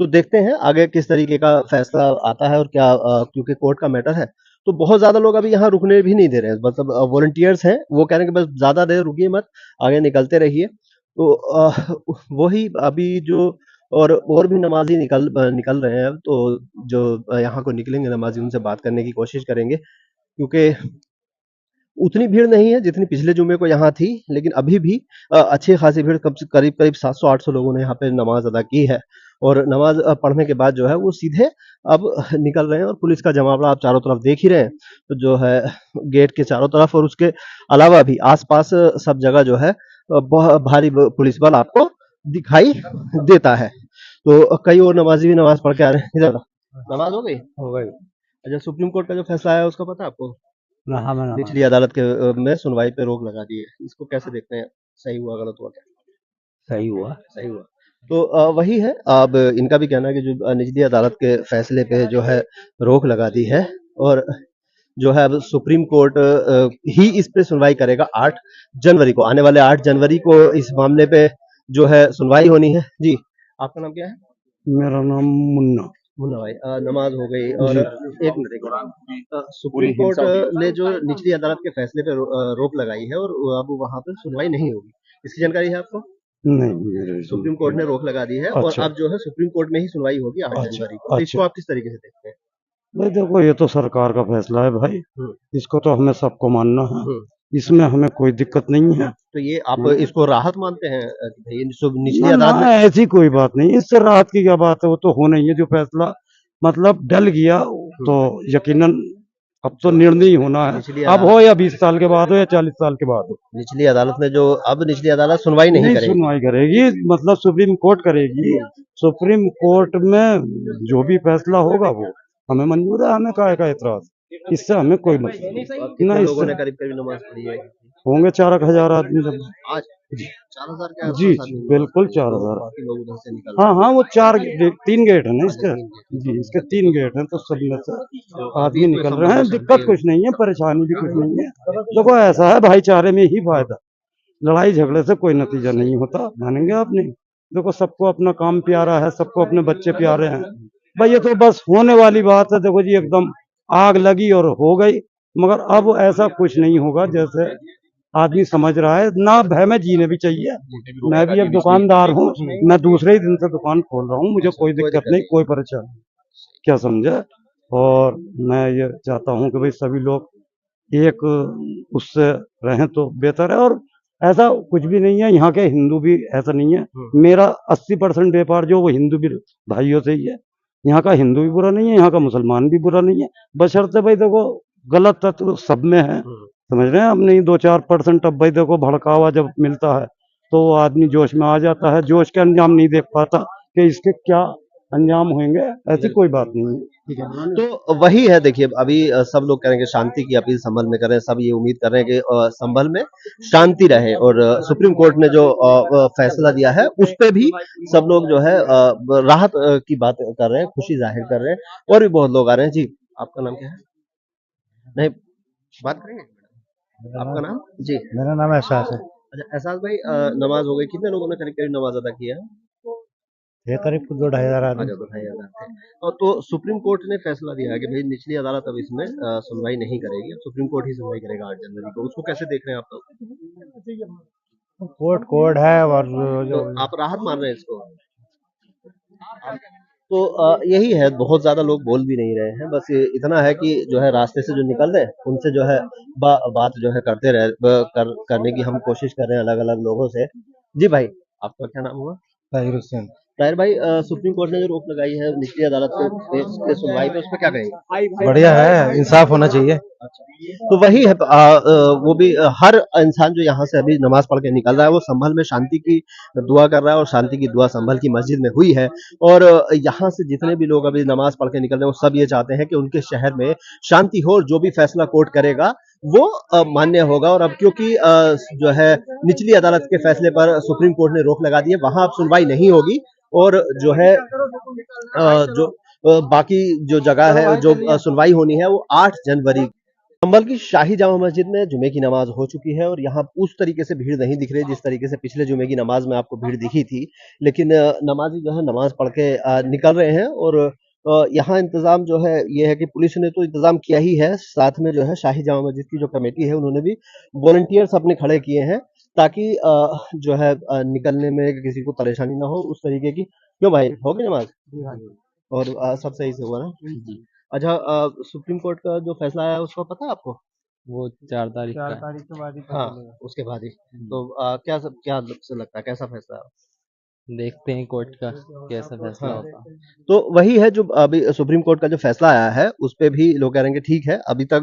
तो देखते हैं आगे किस तरीके का फैसला आता है, और क्या क्योंकि कोर्ट का मैटर है तो बहुत ज्यादा लोग अभी यहाँ रुकने भी नहीं दे रहे हैं। मतलब वॉलंटियर्स हैं, वो कह रहे हैं कि बस ज्यादा देर रुकिए मत, आगे निकलते रहिए। तो वही अभी जो और भी नमाजी निकल रहे हैं, तो जो यहाँ को निकलेंगे नमाजी उनसे बात करने की कोशिश करेंगे, क्योंकि उतनी भीड़ नहीं है जितनी पिछले जुमे को यहाँ थी। लेकिन अभी भी अच्छी खासी भीड़, करीब करीब 700-800 लोगों ने यहाँ पे नमाज अदा की है। और नमाज पढ़ने के बाद जो है वो सीधे अब निकल रहे हैं, और पुलिस का जमावड़ा आप चारों तरफ देख ही रहे हैं। तो जो है गेट के चारों तरफ और उसके अलावा भी आसपास सब जगह जो है बहुत भारी पुलिस बल आपको दिखाई देता है। तो कई और नमाजी भी नमाज पढ़ के आ रहे हैं। इधर नमाज हो गई? हो गई। अच्छा, सुप्रीम कोर्ट का जो फैसला आया उसका पता है आपको? हाँ मैं निचली अदालत के में सुनवाई पे रोक लगा दी है। इसको कैसे देखते हैं? सही हुआ, गलत हुआ क्या? सही हुआ। सही हुआ। तो वही है, अब इनका भी कहना है कि जो निचली अदालत के फैसले पे जो है रोक लगा दी है, और जो है अब सुप्रीम कोर्ट ही इस पे सुनवाई करेगा 8 जनवरी को। आने वाले 8 जनवरी को इस मामले पे जो है सुनवाई होनी है। जी, आपका नाम क्या है? मेरा नाम मुन्ना। मुन्ना भाई, नमाज हो गई, और जी। एक मिनट, सुप्रीम कोर्ट ने जो निचली अदालत के फैसले पे रोक लगाई है, और अब वहां पे सुनवाई नहीं होगी, इसकी जानकारी है आपको? नहीं मेरे सुप्रीम कोर्ट ने रोक लगा दी है, और अच्छा अब जो है सुप्रीम कोर्ट में ही सुनवाई होगी 8 अच्छा जनवरी को। तो इसको अच्छा आप किस तरीके से देखते हैं? भाई देखो, ये तो सरकार का फैसला है भाई, हम्म, इसको तो हमें सबको मानना है, हम्म। इसमें हमें कोई दिक्कत नहीं है। तो ये आप इसको राहत मानते हैं कि भाई निचली ना अदालत ना, ऐसी कोई बात नहीं, इससे राहत की क्या बात है, वो तो होना ही है। जो फैसला मतलब डल गया तो यकीनन अब तो निर्णय ही होना में है। निचली अब अदालत हो या 20 साल के बाद हो या 40 साल के बाद हो, निचली अदालत ने जो अब निचली अदालत सुनवाई नहीं नहीं करेगी। सुनवाई करेगी, मतलब सुप्रीम कोर्ट करेगी। सुप्रीम कोर्ट में जो भी फैसला होगा वो हमें मंजूर है, हमें काहे का एतराज, इससे हमें कोई मतलब नहीं। और ना कितने लोगों ने इससे करीब करीब नमाज पढ़ी है? होंगे 4,000 आदमी सब। आज 4000 के जी आसपास जी आदमी बिल्कुल तो 4,000। बाकी लोग उधर से निकल हाँ रहे हैं। हाँ, वो 3 गेट है ना अच्छा, इसके। 3 गेट। जी, इसके 3 गेट हैं, तो सब में से तो अभी आदमी कोई निकल संभल रहे में हैं। शांति दिक्कत है? कुछ नहीं है, परेशानी भी कुछ नहीं है। देखो ऐसा है, भाईचारे में ही फायदा, लड़ाई झगड़े से कोई नतीजा नहीं होता, मानेंगे आप नहीं? देखो सबको अपना काम प्यारा है, सबको अपने बच्चे प्यारे हैं भाई, ये तो बस होने वाली बात है। देखो जी, एकदम आग लगी और हो गई, मगर अब ऐसा कुछ नहीं होगा जैसे आदमी समझ रहा है। ना भय में जीने भी चाहिए। मैं भी एक दुकानदार हूँ, मैं दूसरे ही दिन से दुकान खोल रहा हूँ, मुझे कोई दिक्कत नहीं, कोई परेशानी नहीं। क्या समझे? और मैं ये चाहता हूँ कि भाई सभी लोग एक उससे रहें तो बेहतर है। और ऐसा कुछ भी नहीं है, यहाँ के हिंदू भी ऐसा नहीं है। मेरा 80% व्यापार जो वो हिंदू भी भाइयों से ही है। यहाँ का हिंदू भी बुरा नहीं है, यहाँ का मुसलमान भी बुरा नहीं है, बशर्ते भाई देखो गलत तत्व सब में है, समझ रहे हैं हम? नहीं 2-4% अब भाई देखो भड़कावा जब मिलता है तो वो आदमी जोश में आ जाता है, जोश के अंजाम नहीं देख पाता कि इसके क्या अंजाम होंगे, ऐसी कोई बात नहीं है। ठीक है। तो वही है देखिए अभी सब लोग कह रहे हैं कि शांति की अपील संभल में कर रहे हैं, सब ये उम्मीद कर रहे हैं कि संभल में शांति रहे और सुप्रीम कोर्ट ने जो फैसला दिया है उस पे भी सब लोग जो है राहत की बात कर रहे हैं, खुशी जाहिर कर रहे हैं और भी बहुत लोग आ रहे हैं। जी, आपका नाम क्या है? नहीं, बात करेंगे? आपका नाम? जी। मेरा नाम एहसास है। अच्छा एहसास भाई नमाज हो गई, कितने लोगों ने करीब करीब नमाज अदा किया है? ये करीब 2-2,500 आदमी। अच्छा, तो 2,500 थे। तो सुप्रीम कोर्ट ने फैसला दिया है कि भाई निचली अदालत अब इसमें सुनवाई नहीं करेगी, अब सुप्रीम कोर्ट ही सुनवाई करेगा 8 जनवरी को। उसको कैसे देख रहे हैं आप लोग? कोर्ट कोर्ट है और तो जो आप राहत मान रहे हैं इसको? तो यही है, बहुत ज़्यादा लोग बोल भी नहीं रहे हैं, बस ये इतना है कि जो है रास्ते से जो निकल रहे हैं, उनसे जो है बात जो है करते रहे करने की हम कोशिश कर रहे हैं अलग-अलग लोगों से। जी भाई, आपका क्या नाम हुआ? ताहिर हुसैन। ताहिर भाई सुप्रीम कोर्ट ने जो रोक लगाई है निचली अदालत के सुनवाई पे, उस पे क्या कहेंगे? बढ़िया है, इंसाफ होना चाहिए। अच्छा, तो वही है वो भी हर इंसान जो यहाँ से अभी नमाज पढ़ के निकल रहा है वो संभल में शांति की दुआ कर रहा है और शांति की दुआ संभल की मस्जिद में हुई है और यहाँ से जितने भी लोग अभी नमाज पढ़ के निकल रहे हैं वो सब ये चाहते हैं कि उनके शहर में शांति हो और जो भी फैसला कोर्ट करेगा वो मान्य होगा और अब क्योंकि जो है निचली अदालत के फैसले पर सुप्रीम कोर्ट ने रोक लगा दी है, वहां अब सुनवाई नहीं होगी और जो है जो बाकी जो जगह है जो सुनवाई होनी है वो 8 जनवरी। संभल की शाही जामा मस्जिद में जुमे की नमाज हो चुकी है और यहाँ उस तरीके से भीड़ नहीं दिख रही जिस तरीके से पिछले जुमे की नमाज में आपको भीड़ दिखी थी, लेकिन नमाजी जो है नमाज पढ़ के निकल रहे हैं और यहाँ इंतजाम जो है ये है कि पुलिस ने तो इंतजाम किया ही है, साथ में जो है शाही जामा मस्जिद की जो कमेटी है उन्होंने भी वॉलंटियर्स अपने खड़े किए हैं ताकि जो है निकलने में किसी को परेशानी ना हो उस तरीके की। क्यों भाई, हो गई नमाज? और सब सही से हुआ ना? जी, अच्छा सुप्रीम कोर्ट का जो फैसला आया है उसको पता है आपको? वो 4 तारीख का है। हाँ, उसके बाद ही। तो क्या से लगता है कैसा फैसला है? देखते हैं कोर्ट का कैसा फैसला हाँ, होता है। तो वही है जो अभी सुप्रीम कोर्ट का जो फैसला आया है उस पे भी लोग कह रहे हैं कि ठीक है, अभी तक